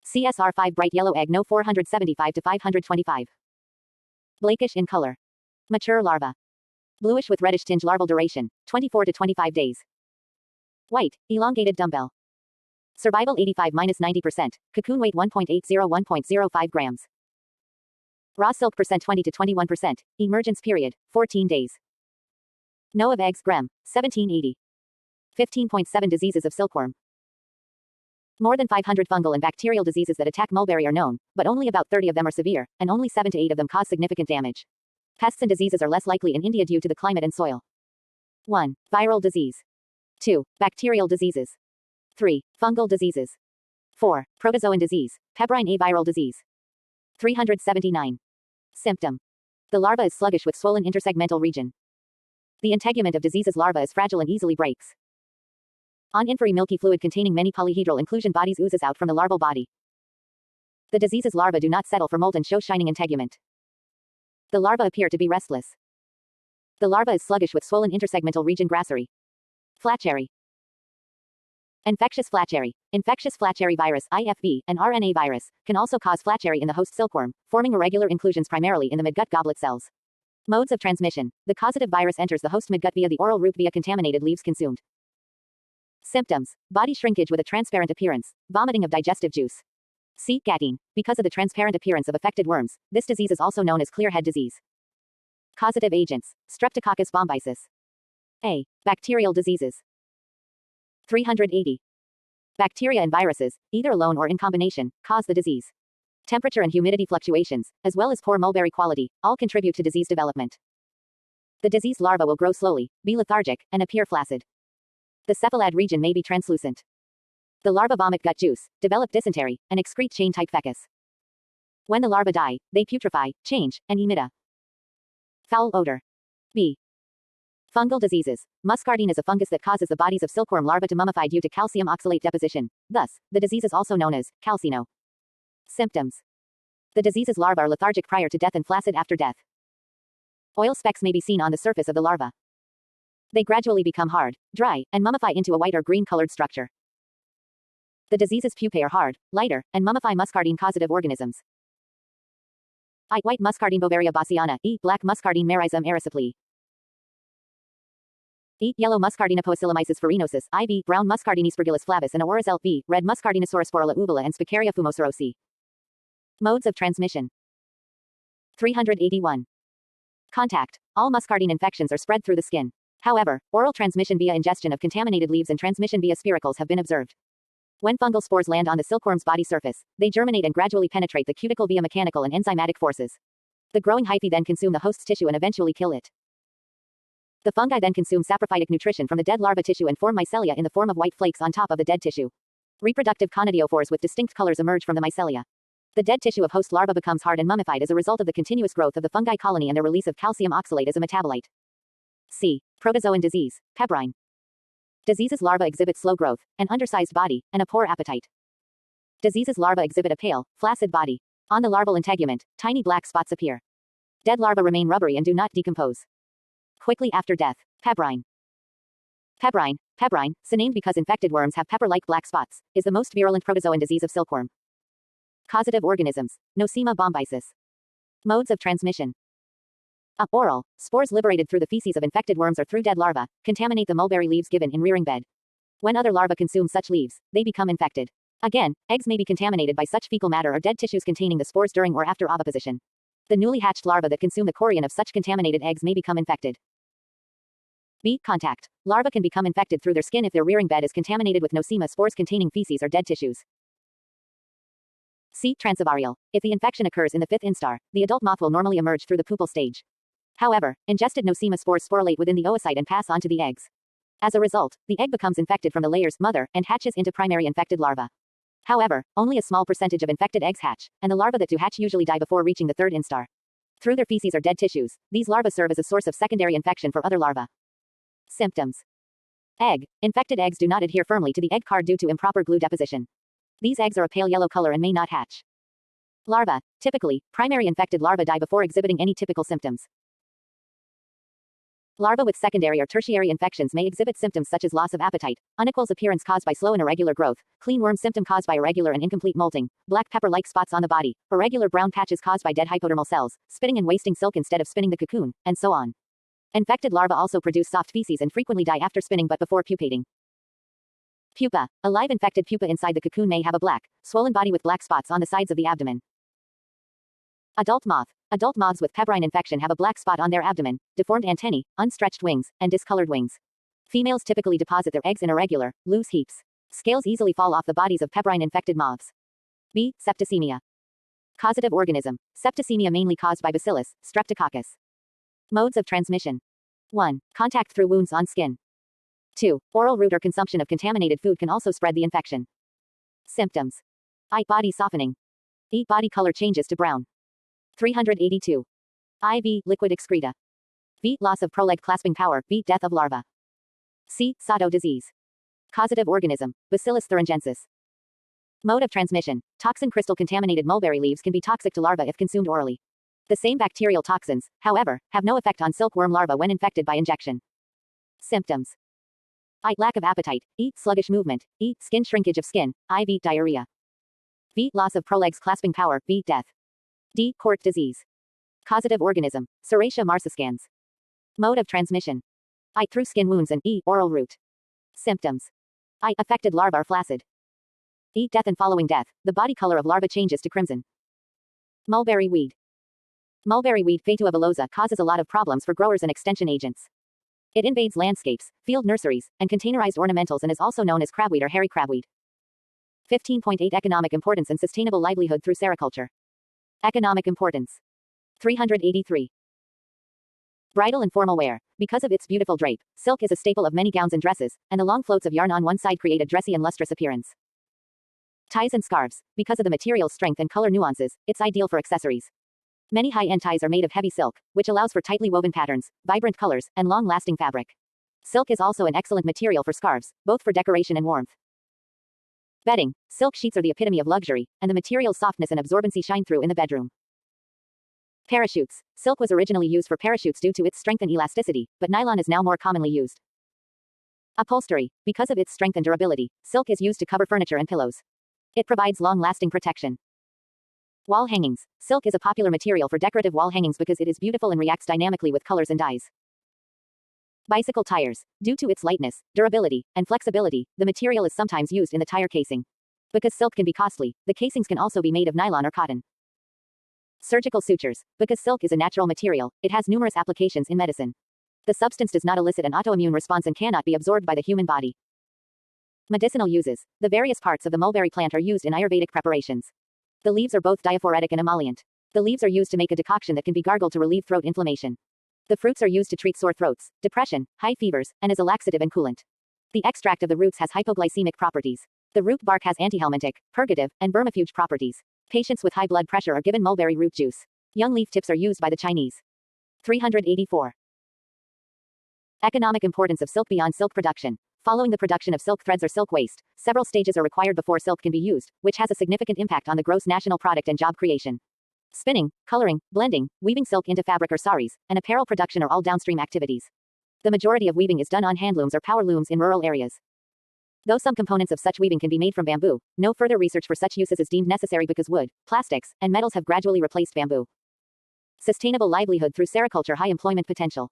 CSR5 bright yellow egg no 475 to 525. Blackish in color. Mature larva. Bluish with reddish tinge larval duration, 24 to 25 days. White, elongated dumbbell. Survival 85-90%, cocoon weight 1.80-1.05 grams. Raw silk percent 20 to 21%, emergence period, 14 days. No of eggs grem, 1780. 15.7 diseases of silkworm. More than 500 fungal and bacterial diseases that attack mulberry are known, but only about 30 of them are severe, and only 7 to 8 of them cause significant damage. Pests and diseases are less likely in India due to the climate and soil. 1. Viral disease. 2. Bacterial diseases. 3. Fungal diseases. 4. Protozoan disease, pebrine A viral disease. 379. Symptom. The larva is sluggish with swollen intersegmental region. The integument of disease's larva is fragile and easily breaks. On infery milky fluid containing many polyhedral inclusion bodies oozes out from the larval body. The disease's larvae do not settle for molt and show shining integument. The larvae appear to be restless. The larva is sluggish with swollen intersegmental region grassery. Flacheri. Infectious flacheri. Infectious flacheri virus (IFV), an RNA virus, can also cause flacheri in the host silkworm, forming irregular inclusions primarily in the midgut goblet cells. Modes of transmission. The causative virus enters the host midgut via the oral route via contaminated leaves consumed. Symptoms. Body shrinkage with a transparent appearance, vomiting of digestive juice. C. Gatine. Because of the transparent appearance of affected worms, this disease is also known as clear head disease. Causative agents. Streptococcus bombycis. A. Bacterial diseases. 380. Bacteria and viruses, either alone or in combination, cause the disease. Temperature and humidity fluctuations, as well as poor mulberry quality, all contribute to disease development. The diseased larva will grow slowly, be lethargic, and appear flaccid. The cephalad region may be translucent. The larvae vomit gut juice, develop dysentery, and excrete chain-type fecus. When the larvae die, they putrefy, change, and emit a foul odor. B. Fungal diseases. Muscardine is a fungus that causes the bodies of silkworm larvae to mummify due to calcium oxalate deposition. Thus, the disease is also known as calcino. Symptoms. The disease's larvae are lethargic prior to death and flaccid after death. Oil specks may be seen on the surface of the larva. They gradually become hard, dry, and mummify into a white or green-colored structure. The disease's pupae are hard, lighter, and mummify muscardine-causative organisms. I. White muscardine Bovaria bassiana. E. Black muscardine Merizum erysiplea. E. Yellow muscardine Poecilomyces farinosus. IV. Brown muscardine Aspergillus flavus and Aorazel. V. Red muscardinosaurus uvula and Spicaria fumoserosi. Modes of transmission. 381. Contact. All muscardine infections are spread through the skin. However, oral transmission via ingestion of contaminated leaves and transmission via spiracles have been observed. When fungal spores land on the silkworm's body surface, they germinate and gradually penetrate the cuticle via mechanical and enzymatic forces. The growing hyphae then consume the host's tissue and eventually kill it. The fungi then consume saprophytic nutrition from the dead larva tissue and form mycelia in the form of white flakes on top of the dead tissue. Reproductive conidiophores with distinct colors emerge from the mycelia. The dead tissue of host larva becomes hard and mummified as a result of the continuous growth of the fungi colony and their release of calcium oxalate as a metabolite. C. Protozoan disease, pebrine. Disease's larva exhibit slow growth, an undersized body, and a poor appetite. Disease's larva exhibit a pale, flaccid body. On the larval integument, tiny black spots appear. Dead larvae remain rubbery and do not decompose. Quickly after death, pebrine. Pebrine, so named because infected worms have pepper-like black spots, is the most virulent protozoan disease of silkworm. Causative organisms, Nosema bombycis. Modes of transmission. Oral. Spores liberated through the feces of infected worms or through dead larvae contaminate the mulberry leaves given in rearing bed. When other larvae consume such leaves, they become infected. Again, eggs may be contaminated by such fecal matter or dead tissues containing the spores during or after oviposition. The newly hatched larvae that consume the chorion of such contaminated eggs may become infected. B. Contact. Larvae can become infected through their skin if their rearing bed is contaminated with nosema spores containing feces or dead tissues. C. Transovarial. If the infection occurs in the fifth instar, the adult moth will normally emerge through the pupal stage. However, ingested nosema spores sporulate within the oocyte and pass on to the eggs. As a result, the egg becomes infected from the layer's mother and hatches into primary infected larva. However, only a small percentage of infected eggs hatch, and the larvae that do hatch usually die before reaching the third instar. Through their feces or dead tissues, these larvae serve as a source of secondary infection for other larvae. Symptoms. Egg. Infected eggs do not adhere firmly to the egg card due to improper glue deposition. These eggs are a pale yellow color and may not hatch. Larvae. Typically, primary infected larvae die before exhibiting any typical symptoms. Larvae with secondary or tertiary infections may exhibit symptoms such as loss of appetite, unequals appearance caused by slow and irregular growth, clean worm symptom caused by irregular and incomplete molting, black pepper-like spots on the body, irregular brown patches caused by dead hypodermal cells, spitting and wasting silk instead of spinning the cocoon, and so on. Infected larvae also produce soft feces and frequently die after spinning but before pupating. Pupa. A live infected pupa inside the cocoon may have a black, swollen body with black spots on the sides of the abdomen. Adult moth. Adult moths with pebrine infection have a black spot on their abdomen, deformed antennae, unstretched wings, and discolored wings. Females typically deposit their eggs in irregular, loose heaps. Scales easily fall off the bodies of pebrine-infected moths. B. Septicemia. Causative organism. Septicemia mainly caused by Bacillus, Streptococcus. Modes of transmission. 1. Contact through wounds on skin. 2. Oral root or consumption of contaminated food can also spread the infection. Symptoms. I. Body softening. E. Body color changes to brown. 382. IV. Liquid excreta. V. Loss of proleg clasping power. V. Death of larva. C. Sotto disease. Causative organism. Bacillus thuringiensis. Mode of transmission. Toxin crystal contaminated mulberry leaves can be toxic to larvae if consumed orally. The same bacterial toxins, however, have no effect on silkworm larvae when infected by injection. Symptoms. I. Lack of appetite. E. Sluggish movement. E. Skin shrinkage of skin. IV. Diarrhea. V. Loss of prolegs clasping power. V. Death. D. Cort disease. Causative organism. Serratia marciscans. Mode of transmission. I. Through skin wounds and E. Oral root. Symptoms. I. Affected larvae are flaccid. E. Death and following death, the body color of larva changes to crimson. Mulberry weed. Mulberry weed Fatua villosa causes a lot of problems for growers and extension agents. It invades landscapes, field nurseries, and containerized ornamentals and is also known as crabweed or hairy crabweed. 15.8 Economic importance and sustainable livelihood through sericulture. Economic importance. 383. Bridal and formal wear. Because of its beautiful drape, silk is a staple of many gowns and dresses, and the long floats of yarn on one side create a dressy and lustrous appearance. Ties and scarves. Because of the material's strength and color nuances, it's ideal for accessories. Many high-end ties are made of heavy silk, which allows for tightly woven patterns, vibrant colors, and long-lasting fabric. Silk is also an excellent material for scarves, both for decoration and warmth. Bedding. Silk sheets are the epitome of luxury, and the material's softness and absorbency shine through in the bedroom. Parachutes. Silk was originally used for parachutes due to its strength and elasticity, but nylon is now more commonly used. Upholstery. Because of its strength and durability, silk is used to cover furniture and pillows. It provides long-lasting protection. Wall hangings. Silk is a popular material for decorative wall hangings because it is beautiful and reacts dynamically with colors and dyes. Bicycle tires. Due to its lightness, durability, and flexibility, the material is sometimes used in the tire casing. Because silk can be costly, the casings can also be made of nylon or cotton. Surgical sutures. Because silk is a natural material, it has numerous applications in medicine. The substance does not elicit an autoimmune response and cannot be absorbed by the human body. Medicinal uses. The various parts of the mulberry plant are used in Ayurvedic preparations. The leaves are both diaphoretic and emollient. The leaves are used to make a decoction that can be gargled to relieve throat inflammation. The fruits are used to treat sore throats, depression, high fevers, and as a laxative and coolant. The extract of the roots has hypoglycemic properties. The root bark has antihelmintic, purgative, and vermifuge properties. Patients with high blood pressure are given mulberry root juice. Young leaf tips are used by the Chinese. 384. Economic importance of silk beyond silk production. Following the production of silk threads or silk waste, several stages are required before silk can be used, which has a significant impact on the gross national product and job creation. Spinning, coloring, blending, weaving silk into fabric or saris, and apparel production are all downstream activities. The majority of weaving is done on handlooms or power looms in rural areas. Though some components of such weaving can be made from bamboo, no further research for such uses is deemed necessary because wood, plastics, and metals have gradually replaced bamboo. Sustainable livelihood through sericulture. High employment potential.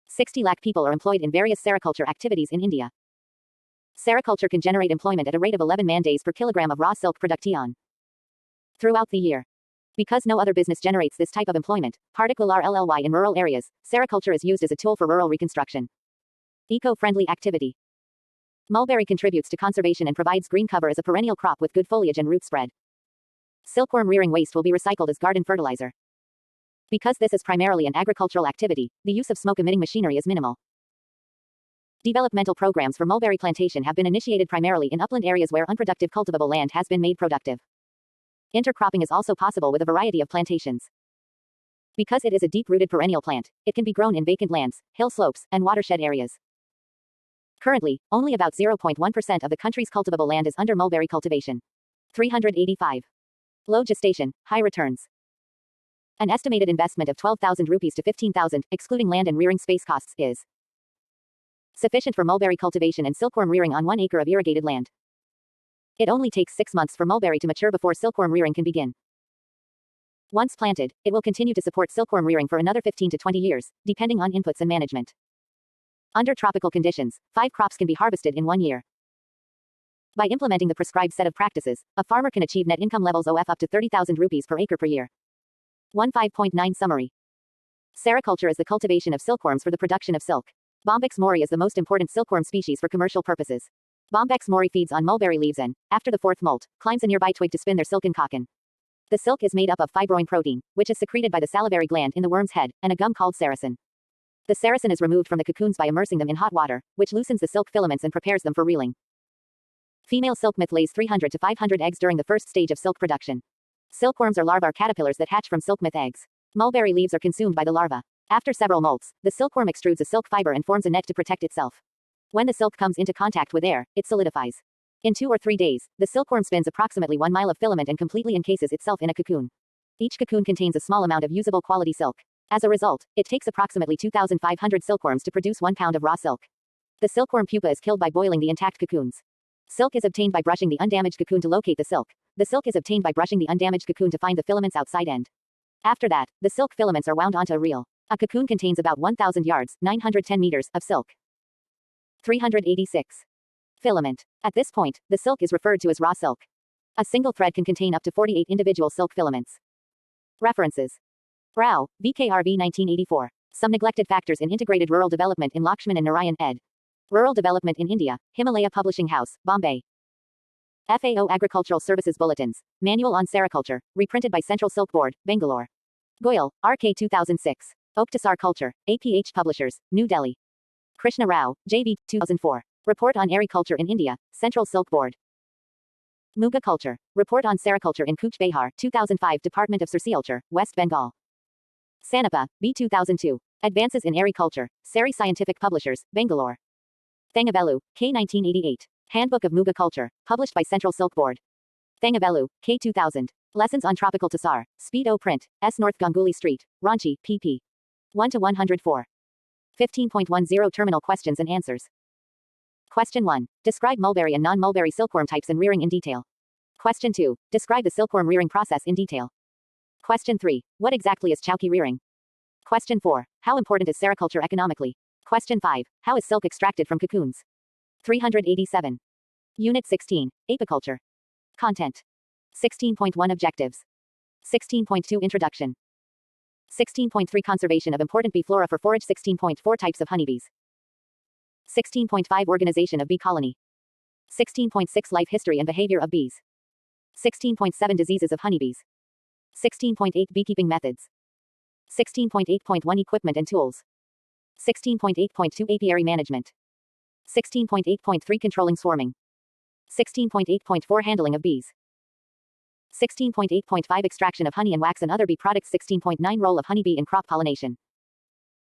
60 lakh people are employed in various sericulture activities in India. Sericulture can generate employment at a rate of 11 man-days per kilogram of raw silk production throughout the year. Because no other business generates this type of employment, particular LLY in rural areas, sericulture is used as a tool for rural reconstruction. Eco-friendly activity. Mulberry contributes to conservation and provides green cover as a perennial crop with good foliage and root spread. Silkworm rearing waste will be recycled as garden fertilizer. Because this is primarily an agricultural activity, the use of smoke-emitting machinery is minimal. Developmental programs for mulberry plantation have been initiated primarily in upland areas where unproductive cultivable land has been made productive. Intercropping is also possible with a variety of plantations. Because it is a deep-rooted perennial plant, it can be grown in vacant lands, hill slopes, and watershed areas. Currently, only about 0.1% of the country's cultivable land is under mulberry cultivation. 385. Low gestation, high returns. An estimated investment of 12,000 rupees to 15,000, excluding land and rearing space costs, is sufficient for mulberry cultivation and silkworm rearing on 1 acre of irrigated land. It only takes 6 months for mulberry to mature before silkworm rearing can begin. Once planted, it will continue to support silkworm rearing for another 15 to 20 years, depending on inputs and management. Under tropical conditions, 5 crops can be harvested in 1 year. By implementing the prescribed set of practices, a farmer can achieve net income levels of up to 30,000 rupees per acre per year. 15.9 Summary. Sericulture is the cultivation of silkworms for the production of silk. Bombyx mori is the most important silkworm species for commercial purposes. Bombyx mori feeds on mulberry leaves and, after the 4th molt, climbs a nearby twig to spin their silken cocoon. The silk is made up of fibroin protein, which is secreted by the salivary gland in the worm's head, and a gum called sericin. The sericin is removed from the cocoons by immersing them in hot water, which loosens the silk filaments and prepares them for reeling. Female silk myth lays 300 to 500 eggs during the first stage of silk production. Silkworms are larvae caterpillars that hatch from silk myth eggs. Mulberry leaves are consumed by the larva. After several molts, the silkworm extrudes a silk fiber and forms a net to protect itself. When the silk comes into contact with air, it solidifies. In 2 or 3 days, the silkworm spins approximately 1 mile of filament and completely encases itself in a cocoon. Each cocoon contains a small amount of usable quality silk. As a result, it takes approximately 2,500 silkworms to produce 1 pound of raw silk. The silkworm pupa is killed by boiling the intact cocoons. Silk is obtained by brushing the undamaged cocoon to locate the silk. The silk is obtained by brushing the undamaged cocoon to find the filaments outside end. After that, the silk filaments are wound onto a reel. A cocoon contains about 1,000 yards, 910 meters, of silk. 386. Filament. At this point, the silk is referred to as raw silk. A single thread can contain up to 48 individual silk filaments. References. Rao, BKRV 1984. Some Neglected Factors in Integrated Rural Development in Lakshman and Narayan ed. Rural Development in India, Himalaya Publishing House, Bombay. FAO Agricultural Services Bulletins. Manual on Sericulture, reprinted by Central Silk Board, Bangalore. Goyal, RK 2006. Oktasar Culture, APH Publishers, New Delhi. Krishna Rao, JB, 2004. Report on Agriculture in India, Central Silk Board. Muga Culture, Report on Sericulture in Cooch Behar, 2005, Department of Sericulture, West Bengal. Sanapa, B 2002. Advances in Agriculture, Sari Scientific Publishers, Bangalore. Thangavelu, K 1988. Handbook of Muga Culture, published by Central Silk Board. Thangavelu, K 2000. Lessons on Tropical Tassar, Speed O Print, S North Ganguly Street, Ranchi, pp. 1 to 104. 15.10 Terminal Questions and Answers. Question 1. Describe mulberry and non-mulberry silkworm types and rearing in detail. Question 2. Describe the silkworm rearing process in detail. Question 3. What exactly is chowki rearing? Question 4. How important is sericulture economically? Question 5. How is silk extracted from cocoons? 387. Unit 16. Apiculture. Content. 16.1 Objectives. 16.2 Introduction. 16.3 Conservation of important bee flora for forage. 16.4 Types of honeybees. 16.5 Organization of bee colony. 16.6 Life history and behavior of bees. 16.7 Diseases of honeybees. 16.8 Beekeeping methods. 16.8.1 Equipment and tools. 16.8.2 Apiary management. 16.8.3 Controlling swarming. 16.8.4 Handling of bees. 16.8.5 Extraction of honey and wax and other bee products. 16.9 Role of honeybee in crop pollination.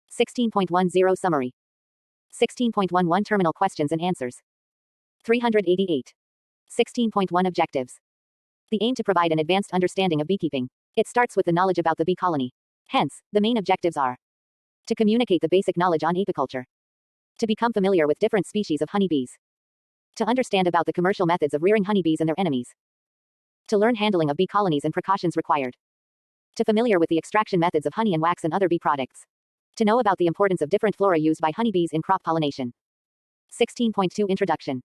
16.10 Summary. 16.11 Terminal Questions and Answers. 388. 16.1 Objectives. The aim to provide an advanced understanding of beekeeping. It starts with the knowledge about the bee colony. Hence, the main objectives are to communicate the basic knowledge on apiculture, to become familiar with different species of honeybees, to understand about the commercial methods of rearing honeybees and their enemies, to learn handling of bee colonies and precautions required. To familiar with the extraction methods of honey and wax and other bee products. To know about the importance of different flora used by honeybees in crop pollination. 16.2 Introduction.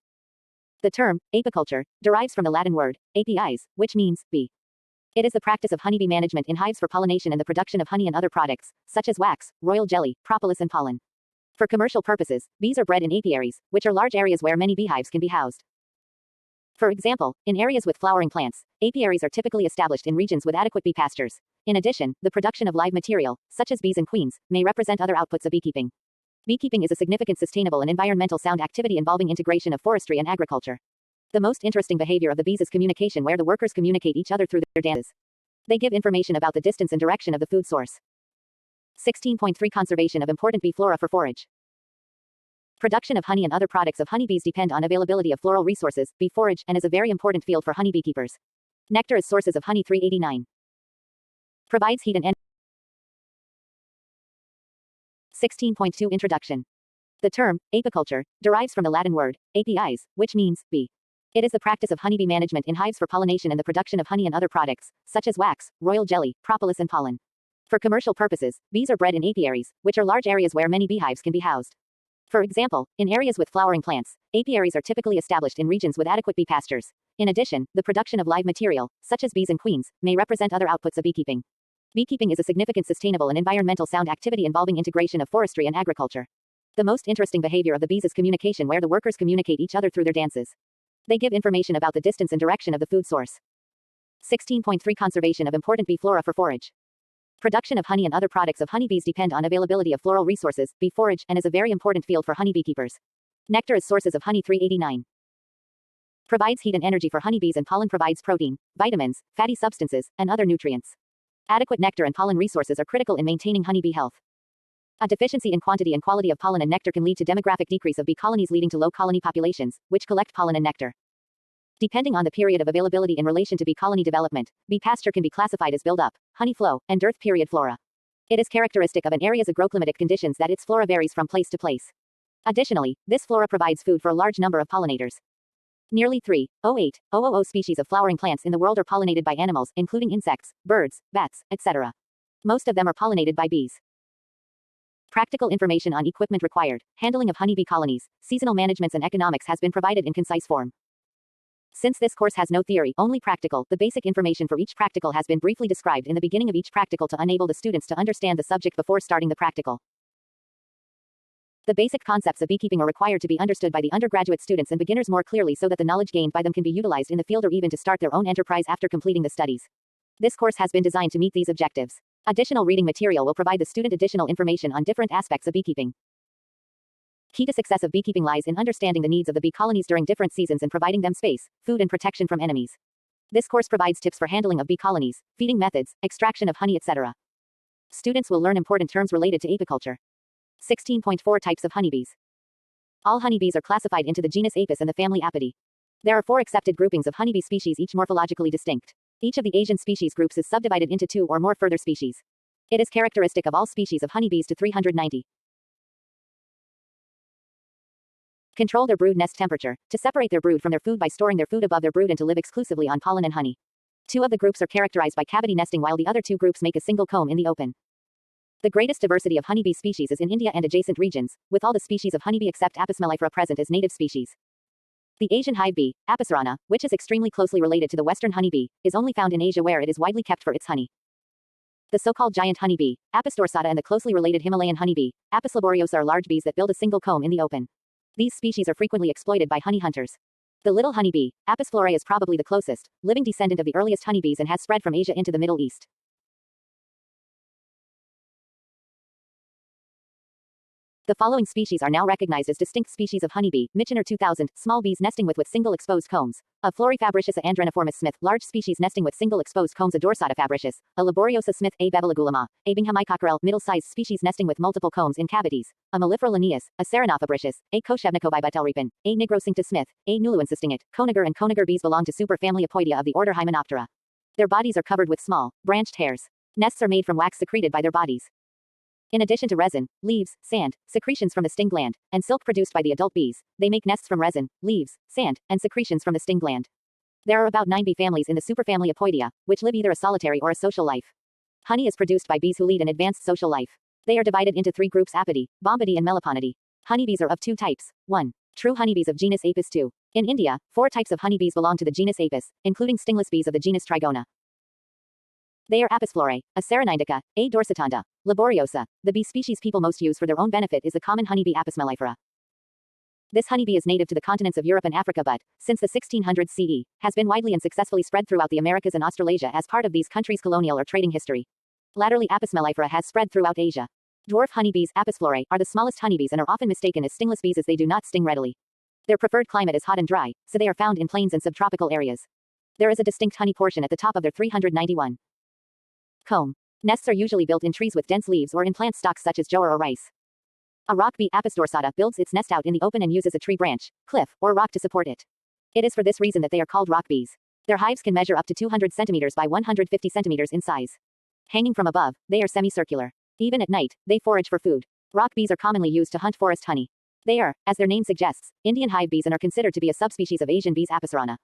The term, apiculture, derives from the Latin word, apies, which means, bee. It is the practice of honeybee management in hives for pollination and the production of honey and other products, such as wax, royal jelly, propolis and pollen. For commercial purposes, bees are bred in apiaries, which are large areas where many beehives can be housed. For example, in areas with flowering plants, apiaries are typically established in regions with adequate bee pastures. In addition, the production of live material, such as bees and queens, may represent other outputs of beekeeping. Beekeeping is a significant sustainable and environmental sound activity involving integration of forestry and agriculture. The most interesting behavior of the bees is communication, where the workers communicate each other through their dances. They give information about the distance and direction of the food source. 16.3 Conservation of important bee flora for forage. Production of honey and other products of honeybees depend on availability of floral resources, bee forage, and is a very important field for honey beekeepers. Nectar is sources of honey. 389. Provides heat and energy. 16.2 Introduction. The term, apiculture, derives from the Latin word, apies, which means, bee. It is the practice of honeybee management in hives for pollination and the production of honey and other products, such as wax, royal jelly, propolis and pollen. For commercial purposes, bees are bred in apiaries, which are large areas where many beehives can be housed. For example, in areas with flowering plants, apiaries are typically established in regions with adequate bee pastures. In addition, the production of live material, such as bees and queens, may represent other outputs of beekeeping. Beekeeping is a significant sustainable and environmental sound activity involving integration of forestry and agriculture. The most interesting behavior of the bees is communication, where the workers communicate each other through their dances. They give information about the distance and direction of the food source. 16.3 Conservation of important bee flora for forage. Production of honey and other products of honeybees depend on availability of floral resources, bee forage, and is a very important field for honey beekeepers. Nectar is sources of honey. 389. Provides heat and energy for honeybees, and pollen provides protein, vitamins, fatty substances, and other nutrients. Adequate nectar and pollen resources are critical in maintaining honeybee health. A deficiency in quantity and quality of pollen and nectar can lead to demographic decrease of bee colonies, leading to low colony populations, which collect pollen and nectar. Depending on the period of availability in relation to bee colony development, bee pasture can be classified as build-up, honey flow, and dearth period flora. It is characteristic of an area's agroclimatic conditions that its flora varies from place to place. Additionally, this flora provides food for a large number of pollinators. Nearly 3,080,000 species of flowering plants in the world are pollinated by animals, including insects, birds, bats, etc. Most of them are pollinated by bees. Practical information on equipment required, handling of honeybee colonies, seasonal managements and economics has been provided in concise form. Since this course has no theory, only practical, the basic information for each practical has been briefly described in the beginning of each practical to enable the students to understand the subject before starting the practical. The basic concepts of beekeeping are required to be understood by the undergraduate students and beginners more clearly, so that the knowledge gained by them can be utilized in the field or even to start their own enterprise after completing the studies. This course has been designed to meet these objectives. Additional reading material will provide the student additional information on different aspects of beekeeping. Key to success of beekeeping lies in understanding the needs of the bee colonies during different seasons and providing them space, food and protection from enemies. This course provides tips for handling of bee colonies, feeding methods, extraction of honey, etc. Students will learn important terms related to apiculture. 16.4 Types of honeybees. All honeybees are classified into the genus Apis and the family Apidae. There are 4 accepted groupings of honeybee species, each morphologically distinct. Each of the Asian species groups is subdivided into 2 or more further species. It is characteristic of all species of honeybees to 390. Control their brood nest temperature, to separate their brood from their food by storing their food above their brood and to live exclusively on pollen and honey. 2 of the groups are characterized by cavity nesting, while the other 2 groups make a single comb in the open. The greatest diversity of honeybee species is in India and adjacent regions, with all the species of honeybee except Apis mellifera present as native species. The Asian hive bee, Apis rana, which is extremely closely related to the western honeybee, is only found in Asia, where it is widely kept for its honey. The so-called giant honeybee, Apis dorsata, and the closely related Himalayan honeybee, Apis laboriosa, are large bees that build a single comb in the open. These species are frequently exploited by honey hunters. The little honeybee, Apis florae, is probably the closest living descendant of the earliest honeybees and has spread from Asia into the Middle East. The following species are now recognized as distinct species of honeybee: Michener 2000, small bees nesting with single exposed combs; a Florifabricius, a Andreniformis Smith, large species nesting with single exposed combs; a Dorsata fabricius, a Laboriosa Smith, a Bevelagulama, a Binghamicockerel, middle-sized species nesting with multiple combs in cavities; a Mellifera Linnaeus, a Serenofabricius, a Koshevnikovibitelrepin, a Nigrocincta Smith, a Nuluensistingit. Conager and conager bees belong to superfamily Apoidea of the order Hymenoptera. Their bodies are covered with small, branched hairs. Nests are made from wax secreted by their bodies. In addition to resin, leaves, sand, secretions from the sting gland, and silk produced by the adult bees, they make nests from resin, leaves, sand, and secretions from the sting gland. There are about 9 bee families in the superfamily Apoidea, which live either a solitary or a social life. Honey is produced by bees who lead an advanced social life. They are divided into three groups: Apidae, Bombidae and Meliponidae. Honeybees are of two types. 1. True honeybees of genus Apis. 2. In India, 4 types of honeybees belong to the genus Apis, including stingless bees of the genus Trigona. They are Apis florae, A. serenindica, A. dorsitanda, laboriosa. The bee species people most use for their own benefit is the common honeybee Apis mellifera. This honeybee is native to the continents of Europe and Africa but, since the 1600s CE, has been widely and successfully spread throughout the Americas and Australasia as part of these countries' colonial or trading history. Latterly, Apis mellifera has spread throughout Asia. Dwarf honeybees, Apis florae, are the smallest honeybees and are often mistaken as stingless bees as they do not sting readily. Their preferred climate is hot and dry, so they are found in plains and subtropical areas. There is a distinct honey portion at the top of their 391 comb. Nests are usually built in trees with dense leaves or in plant stocks such as jowar or rice. A rock bee, Apis dorsata, builds its nest out in the open and uses a tree branch, cliff, or rock to support it. It is for this reason that they are called rock bees. Their hives can measure up to 200 centimeters by 150 centimeters in size. Hanging from above, they are semicircular. Even at night, they forage for food. Rock bees are commonly used to hunt forest honey. They are, as their name suggests, Indian hive bees and are considered to be a subspecies of Asian bees Apisaurana.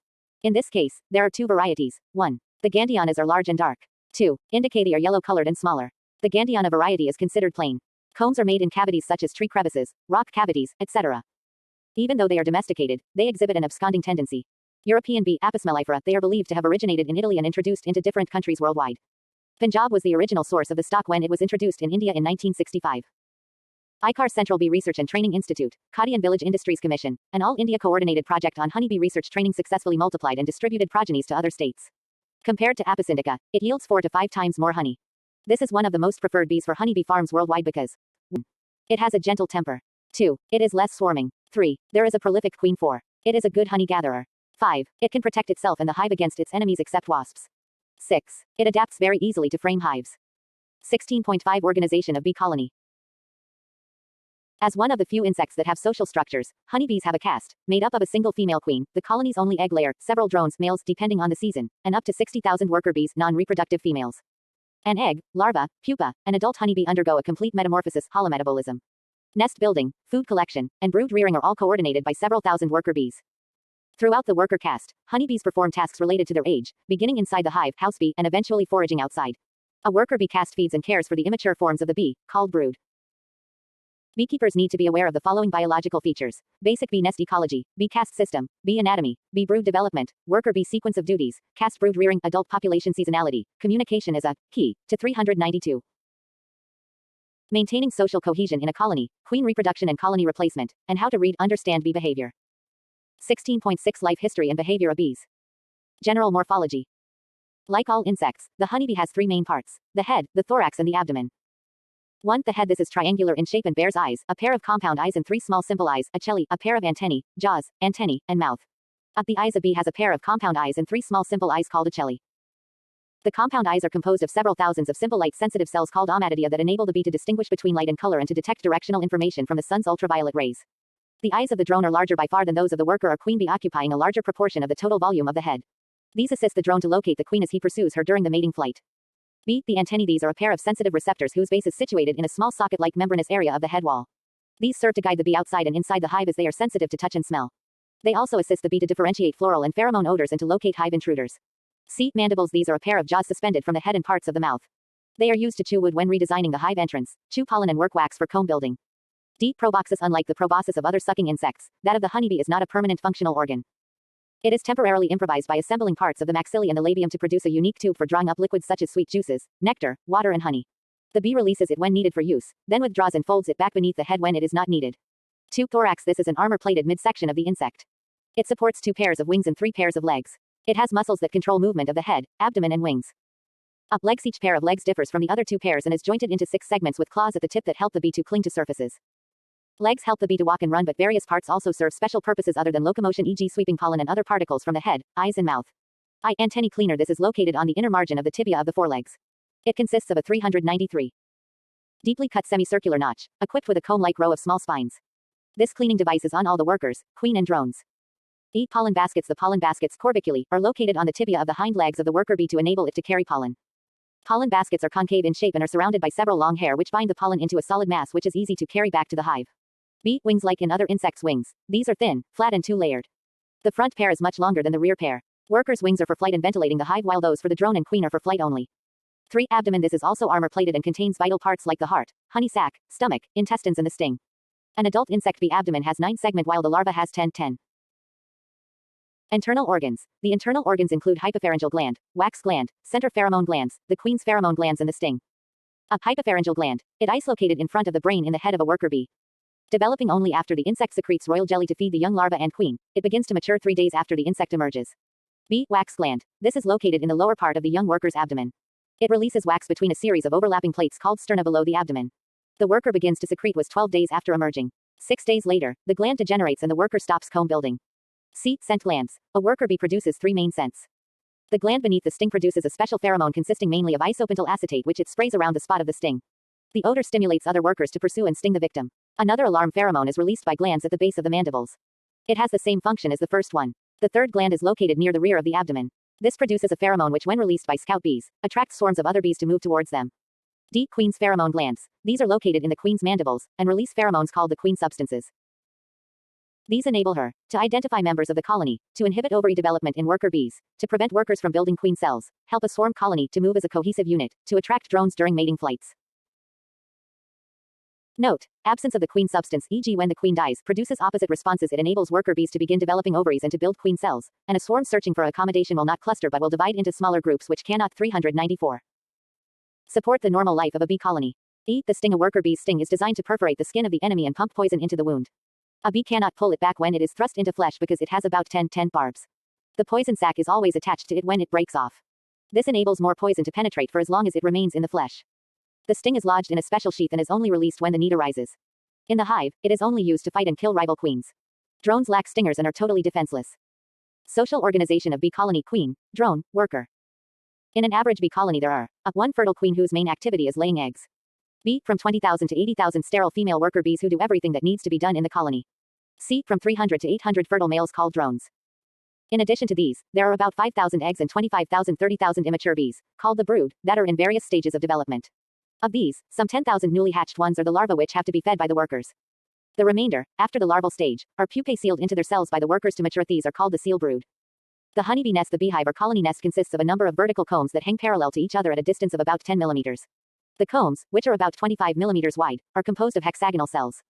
In this case, there are two varieties. 1. The Gandianas are large and dark. 2. Indicati are yellow-colored and smaller. The Gandiana variety is considered plain. Combs are made in cavities such as tree crevices, rock cavities, etc. Even though they are domesticated, they exhibit an absconding tendency. European bee, Apis mellifera, they are believed to have originated in Italy and introduced into different countries worldwide. Punjab was the original source of the stock when it was introduced in India in 1965. ICAR Central Bee Research and Training Institute, Khadi and Village Industries Commission, an all-India coordinated project on honeybee research training successfully multiplied and distributed progenies to other states. Compared to Apis indica, it yields 4 to 5 times more honey. This is one of the most preferred bees for honeybee farms worldwide because 1. It has a gentle temper. 2. It is less swarming. 3. There is a prolific queen. 4. It is a good honey gatherer. 5. It can protect itself and the hive against its enemies except wasps. 6. It adapts very easily to frame hives. 16.5 Organization of bee colony. As one of the few insects that have social structures, honeybees have a caste, made up of a single female queen, the colony's only egg layer, several drones, males depending on the season, and up to 60,000 worker bees, non-reproductive females. An egg, larva, pupa, and adult honeybee undergo a complete metamorphosis, holometabolism. Nest building, food collection, and brood rearing are all coordinated by several thousand worker bees. Throughout the worker caste, honeybees perform tasks related to their age, beginning inside the hive, house bee, and eventually foraging outside. A worker bee caste feeds and cares for the immature forms of the bee, called brood. Beekeepers need to be aware of the following biological features: basic bee nest ecology, bee caste system, bee anatomy, bee brood development, worker bee sequence of duties, caste brood rearing, adult population seasonality, communication is a key to 392. Maintaining social cohesion in a colony, queen reproduction and colony replacement, and how to read, understand bee behavior. 16.6 Life history and behavior of bees. General morphology. Like all insects, the honeybee has 3 main parts: the head, the thorax and the abdomen. 1. The head. This is triangular in shape and bears eyes, a pair of compound eyes and 3 small simple eyes, ocelli, a pair of antennae, jaws, antennae, and mouth. At the eyes, a bee has a pair of compound eyes and 3 small simple eyes called ocelli. The compound eyes are composed of several thousands of simple light-sensitive cells called ommatidia that enable the bee to distinguish between light and color and to detect directional information from the sun's ultraviolet rays. The eyes of the drone are larger by far than those of the worker or queen bee, occupying a larger proportion of the total volume of the head. These assist the drone to locate the queen as he pursues her during the mating flight. B. The antennae. These are a pair of sensitive receptors whose base is situated in a small socket-like membranous area of the head wall. These serve to guide the bee outside and inside the hive as they are sensitive to touch and smell. They also assist the bee to differentiate floral and pheromone odors and to locate hive intruders. C. Mandibles. These are a pair of jaws suspended from the head and parts of the mouth. They are used to chew wood when redesigning the hive entrance, chew pollen and work wax for comb building. D. Proboscis. Unlike the proboscis of other sucking insects, that of the honeybee is not a permanent functional organ. It is temporarily improvised by assembling parts of the maxillae and the labium to produce a unique tube for drawing up liquids such as sweet juices, nectar, water and honey. The bee releases it when needed for use, then withdraws and folds it back beneath the head when it is not needed. 2. Thorax. This is an armor-plated midsection of the insect. It supports 2 pairs of wings and 3 pairs of legs. It has muscles that control movement of the head, abdomen and wings. Up legs. Each pair of legs differs from the other 2 pairs and is jointed into 6 segments with claws at the tip that help the bee to cling to surfaces. Legs help the bee to walk and run, but various parts also serve special purposes other than locomotion, e.g. sweeping pollen and other particles from the head, eyes and mouth. I. Antennae cleaner. This is located on the inner margin of the tibia of the forelegs. It consists of a 393 deeply cut semicircular notch, equipped with a comb-like row of small spines. This cleaning device is on all the workers, queen and drones. E. Pollen baskets. The pollen baskets, corbiculae, are located on the tibia of the hind legs of the worker bee to enable it to carry pollen. Pollen baskets are concave in shape and are surrounded by several long hair which bind the pollen into a solid mass which is easy to carry back to the hive. B. Wings. Like in other insects' wings, these are thin, flat and 2-layered. The front pair is much longer than the rear pair. Workers' wings are for flight and ventilating the hive while those for the drone and queen are for flight only. 3. Abdomen. This is also armor-plated and contains vital parts like the heart, honey sac, stomach, intestines and the sting. An adult insect bee abdomen has 9 segments while the larva has 10. Internal organs. The internal organs include hypopharyngeal gland, wax gland, center pheromone glands, the queen's pheromone glands and the sting. A hypopharyngeal gland. It is located in front of the brain in the head of a worker bee. Developing only after the insect secretes royal jelly to feed the young larva and queen, it begins to mature 3 days after the insect emerges. B. Wax gland. This is located in the lower part of the young worker's abdomen. It releases wax between a series of overlapping plates called sterna below the abdomen. The worker begins to secrete was 12 days after emerging. 6 days later, the gland degenerates and the worker stops comb building. C. Scent glands. A worker bee produces 3 main scents. The gland beneath the sting produces a special pheromone consisting mainly of isopentyl acetate which it sprays around the spot of the sting. The odor stimulates other workers to pursue and sting the victim. Another alarm pheromone is released by glands at the base of the mandibles. It has the same function as the first one. The third gland is located near the rear of the abdomen. This produces a pheromone which when released by scout bees, attracts swarms of other bees to move towards them. D. Queen's pheromone glands. These are located in the queen's mandibles, and release pheromones called the queen substances. These enable her to identify members of the colony, to inhibit ovary development in worker bees, to prevent workers from building queen cells, help a swarm colony to move as a cohesive unit, to attract drones during mating flights. Note: absence of the queen substance, e.g. when the queen dies, produces opposite responses. It enables worker bees to begin developing ovaries and to build queen cells, and a swarm searching for accommodation will not cluster but will divide into smaller groups which cannot. 394. Support the normal life of a bee colony. E. The sting. A worker bee's sting is designed to perforate the skin of the enemy and pump poison into the wound. A bee cannot pull it back when it is thrust into flesh because it has about 10 barbs. The poison sac is always attached to it when it breaks off. This enables more poison to penetrate for as long as it remains in the flesh. The sting is lodged in a special sheath and is only released when the need arises. In the hive, it is only used to fight and kill rival queens. Drones lack stingers and are totally defenseless. Social organization of bee colony: queen, drone, worker. In an average bee colony there are one fertile queen whose main activity is laying eggs. B. From 20,000 to 80,000 sterile female worker bees who do everything that needs to be done in the colony. C. From 300 to 800 fertile males called drones. In addition to these, there are about 5,000 eggs and 25,000-30,000 immature bees, called the brood, that are in various stages of development. Of these, some 10,000 newly hatched ones are the larvae which have to be fed by the workers. The remainder, after the larval stage, are pupae sealed into their cells by the workers to mature. These are called the seal brood. The honeybee nest. The beehive or colony nest consists of a number of vertical combs that hang parallel to each other at a distance of about 10 millimeters. The combs, which are about 25 millimeters wide, are composed of hexagonal cells.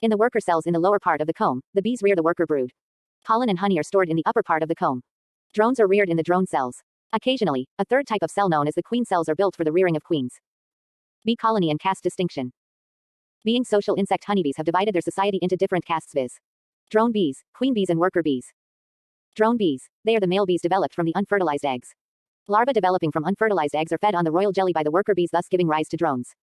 In the worker cells in the lower part of the comb, the bees rear the worker brood. Pollen and honey are stored in the upper part of the comb. Drones are reared in the drone cells. Occasionally, a third type of cell known as the queen cells are built for the rearing of queens. Bee colony and caste distinction. Being social insect honeybees have divided their society into different castes, viz. Drone bees, queen bees and worker bees. Drone bees, they are the male bees developed from the unfertilized eggs. Larvae developing from unfertilized eggs are fed on the royal jelly by the worker bees, thus giving rise to drones.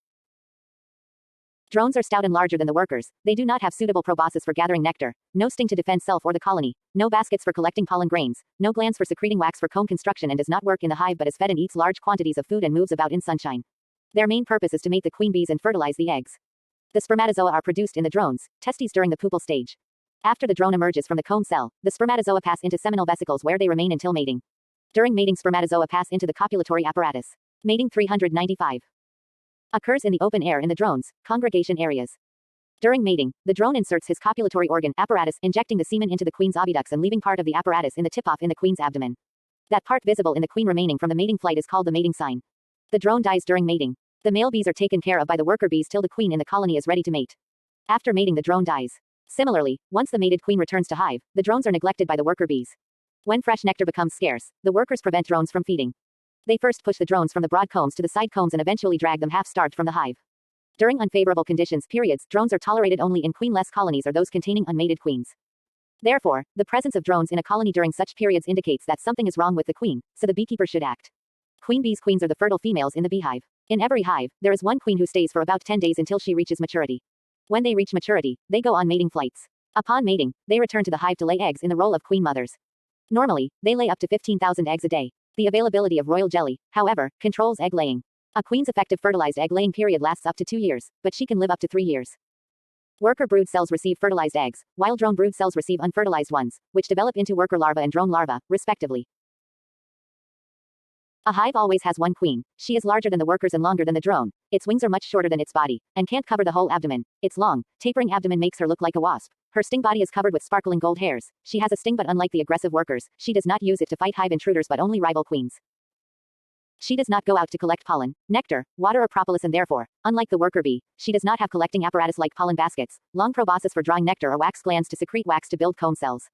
Drones are stout and larger than the workers. They do not have suitable proboscis for gathering nectar, no sting to defend self or the colony, no baskets for collecting pollen grains, no glands for secreting wax for comb construction, and does not work in the hive but is fed and eats large quantities of food and moves about in sunshine. Their main purpose is to mate the queen bees and fertilize the eggs. The spermatozoa are produced in the drones, testes during the pupal stage. After the drone emerges from the comb cell, the spermatozoa pass into seminal vesicles where they remain until mating. During mating, spermatozoa pass into the copulatory apparatus. Mating 395. Occurs in the open air in the drones, congregation areas. During mating, the drone inserts his copulatory organ apparatus, injecting the semen into the queen's oviducts and leaving part of the apparatus in the tip-off in the queen's abdomen. That part visible in the queen remaining from the mating flight is called the mating sign. The drone dies during mating. The male bees are taken care of by the worker bees till the queen in the colony is ready to mate. After mating, the drone dies. Similarly, once the mated queen returns to hive, the drones are neglected by the worker bees. When fresh nectar becomes scarce, the workers prevent drones from feeding. They first push the drones from the broad combs to the side combs and eventually drag them half-starved from the hive. During unfavorable conditions periods, drones are tolerated only in queenless colonies or those containing unmated queens. Therefore, the presence of drones in a colony during such periods indicates that something is wrong with the queen, so the beekeeper should act. Queen bees. Queens are the fertile females in the beehive. In every hive, there is one queen who stays for about 10 days until she reaches maturity. When they reach maturity, they go on mating flights. Upon mating, they return to the hive to lay eggs in the role of queen mothers. Normally, they lay up to 15,000 eggs a day. The availability of royal jelly, however, controls egg laying. A queen's effective fertilized egg laying period lasts up to 2 years, but she can live up to 3 years. Worker brood cells receive fertilized eggs, while drone brood cells receive unfertilized ones, which develop into worker larva and drone larva, respectively. A hive always has one queen. She is larger than the workers and longer than the drone. Its wings are much shorter than its body, and can't cover the whole abdomen. Its long, tapering abdomen makes her look like a wasp. Her sting body is covered with sparkling gold hairs. She has a sting, but unlike the aggressive workers, she does not use it to fight hive intruders but only rival queens. She does not go out to collect pollen, nectar, water or propolis, and therefore, unlike the worker bee, she does not have collecting apparatus like pollen baskets, long proboscis for drawing nectar or wax glands to secrete wax to build comb cells.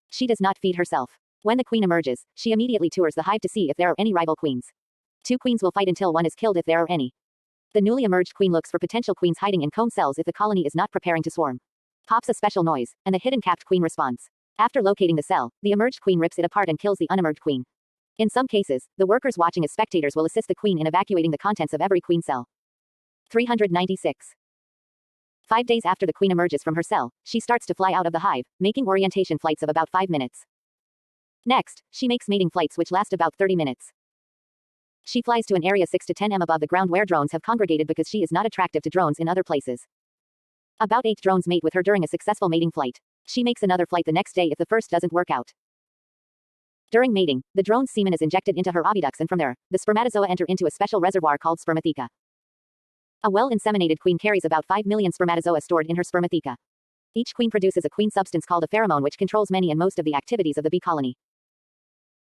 She does not feed herself. When the queen emerges, she immediately tours the hive to see if there are any rival queens. Two queens will fight until one is killed if there are any. The newly emerged queen looks for potential queens hiding in comb cells if the colony is not preparing to swarm. Pops a special noise, and the hidden capped queen responds. After locating the cell, the emerged queen rips it apart and kills the unemerged queen. In some cases, the workers watching as spectators will assist the queen in evacuating the contents of every queen cell. 396. 5 days after the queen emerges from her cell, she starts to fly out of the hive, making orientation flights of about 5 minutes. Next, she makes mating flights which last about 30 minutes. She flies to an area 6 to 10 m above the ground where drones have congregated because she is not attractive to drones in other places. About 8 drones mate with her during a successful mating flight. She makes another flight the next day if the first doesn't work out. During mating, the drone's semen is injected into her oviducts and from there, the spermatozoa enter into a special reservoir called spermatheca. A well-inseminated queen carries about 5 million spermatozoa stored in her spermatheca. Each queen produces a queen substance called a pheromone which controls many and most of the activities of the bee colony.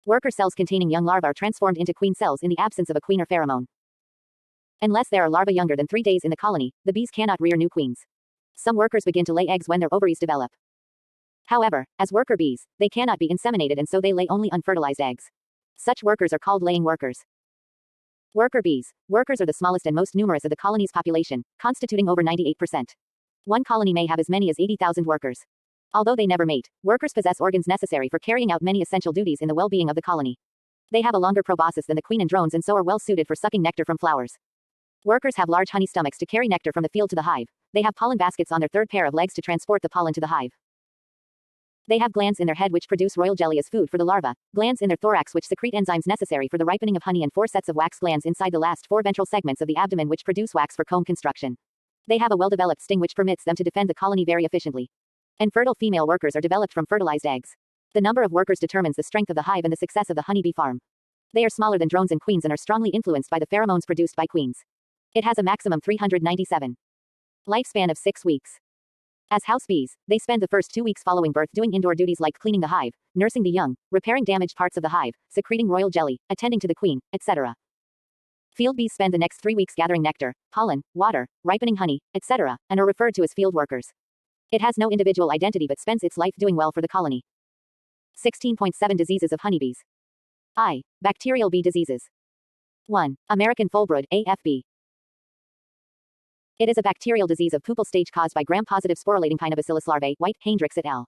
Worker cells containing young larvae are transformed into queen cells in the absence of a queen or pheromone. Unless there are larvae younger than 3 days in the colony, the bees cannot rear new queens. Some workers begin to lay eggs when their ovaries develop. However, as worker bees, they cannot be inseminated and so they lay only unfertilized eggs. Such workers are called laying workers. Worker bees. Workers are the smallest and most numerous of the colony's population, constituting over 98%. One colony may have as many as 80,000 workers. Although they never mate, workers possess organs necessary for carrying out many essential duties in the well-being of the colony. They have a longer proboscis than the queen and drones and so are well suited for sucking nectar from flowers. Workers have large honey stomachs to carry nectar from the field to the hive. They have pollen baskets on their third pair of legs to transport the pollen to the hive. They have glands in their head which produce royal jelly as food for the larva, glands in their thorax which secrete enzymes necessary for the ripening of honey and 4 sets of wax glands inside the last 4 ventral segments of the abdomen which produce wax for comb construction. They have a well-developed sting which permits them to defend the colony very efficiently. Infertile female workers are developed from fertilized eggs. The number of workers determines the strength of the hive and the success of the honeybee farm. They are smaller than drones and queens and are strongly influenced by the pheromones produced by queens. It has a maximum 397. Lifespan of 6 weeks. As house bees, they spend the first 2 weeks following birth doing indoor duties like cleaning the hive, nursing the young, repairing damaged parts of the hive, secreting royal jelly, attending to the queen, etc. Field bees spend the next 3 weeks gathering nectar, pollen, water, ripening honey, etc., and are referred to as field workers. It has no individual identity but spends its life doing well for the colony. 16.7 Diseases of honeybees. I. Bacterial bee diseases. 1. American foulbrood, AFB. It is a bacterial disease of pupal stage caused by gram-positive sporulating Pinobacillus larvae, White, Hendricks et al.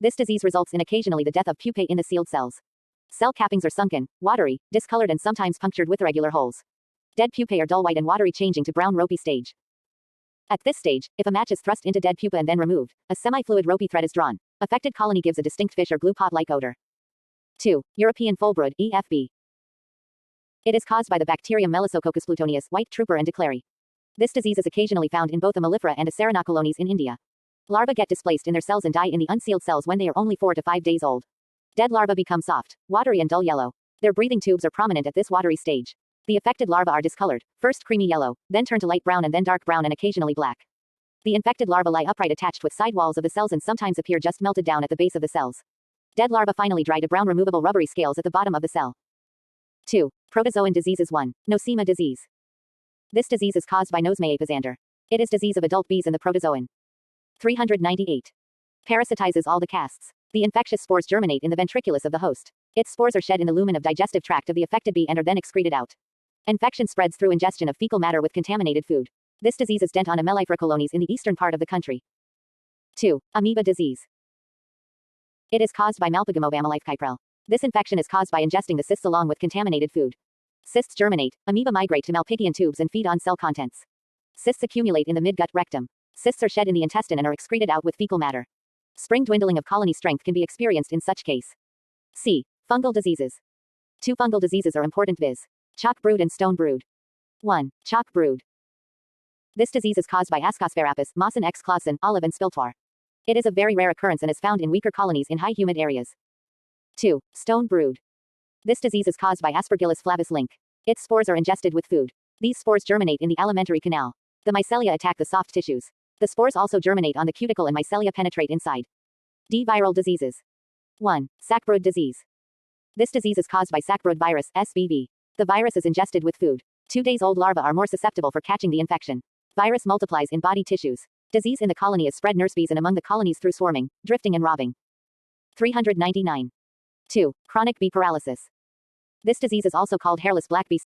This disease results in occasionally the death of pupae in the sealed cells. Cell cappings are sunken, watery, discolored and sometimes punctured with irregular holes. Dead pupae are dull white and watery changing to brown ropey stage. At this stage, if a match is thrust into dead pupa and then removed, a semi-fluid ropey thread is drawn. Affected colony gives a distinct fish or glue pot-like odor. 2. European foulbrood, EFB. It is caused by the bacterium Melissococcus plutonius, white trooper and declare. This disease is occasionally found in both a mellifera and a Serena colonies in India. Larvae get displaced in their cells and die in the unsealed cells when they are only 4 to 5 days old. Dead larvae become soft, watery and dull yellow. Their breathing tubes are prominent at this watery stage. The affected larvae are discolored, first creamy yellow, then turn to light brown and then dark brown and occasionally black. The infected larvae lie upright attached with side walls of the cells and sometimes appear just melted down at the base of the cells. Dead larvae finally dry to brown removable rubbery scales at the bottom of the cell. 2. Protozoan diseases. 1. Nosema disease. This disease is caused by Nosema apisander. It is disease of adult bees and the protozoan. 398. Parasitizes all the castes. The infectious spores germinate in the ventriculus of the host. Its spores are shed in the lumen of digestive tract of the affected bee and are then excreted out. Infection spreads through ingestion of fecal matter with contaminated food. This disease is dent on a mellifera colonies in the eastern part of the country. 2. Amoeba disease. It is caused by Malpighium. This infection is caused by ingesting the cysts along with contaminated food. Cysts germinate, amoeba migrate to Malpighian tubes and feed on cell contents. Cysts accumulate in the midgut rectum. Cysts are shed in the intestine and are excreted out with fecal matter. Spring dwindling of colony strength can be experienced in such case. C. Fungal diseases. 2 fungal diseases are important viz. Chalk brood and stone brood. 1. Chalk brood. This disease is caused by Ascosphaerapis, Mawson X. Clausen, olive and spiltoire. It is a very rare occurrence and is found in weaker colonies in high humid areas. 2. Stone brood. This disease is caused by Aspergillus flavus Link. Its spores are ingested with food. These spores germinate in the alimentary canal. The mycelia attack the soft tissues. The spores also germinate on the cuticle and mycelia penetrate inside. D. Viral diseases. 1. Sackbrood disease. This disease is caused by Sackbrood virus, SBV. The virus is ingested with food. 2 days old larvae are more susceptible for catching the infection. Virus multiplies in body tissues. Disease in the colony is spread nursebees and among the colonies through swarming, drifting and robbing. 399. 2. Chronic bee paralysis. This disease is also called hairless black bee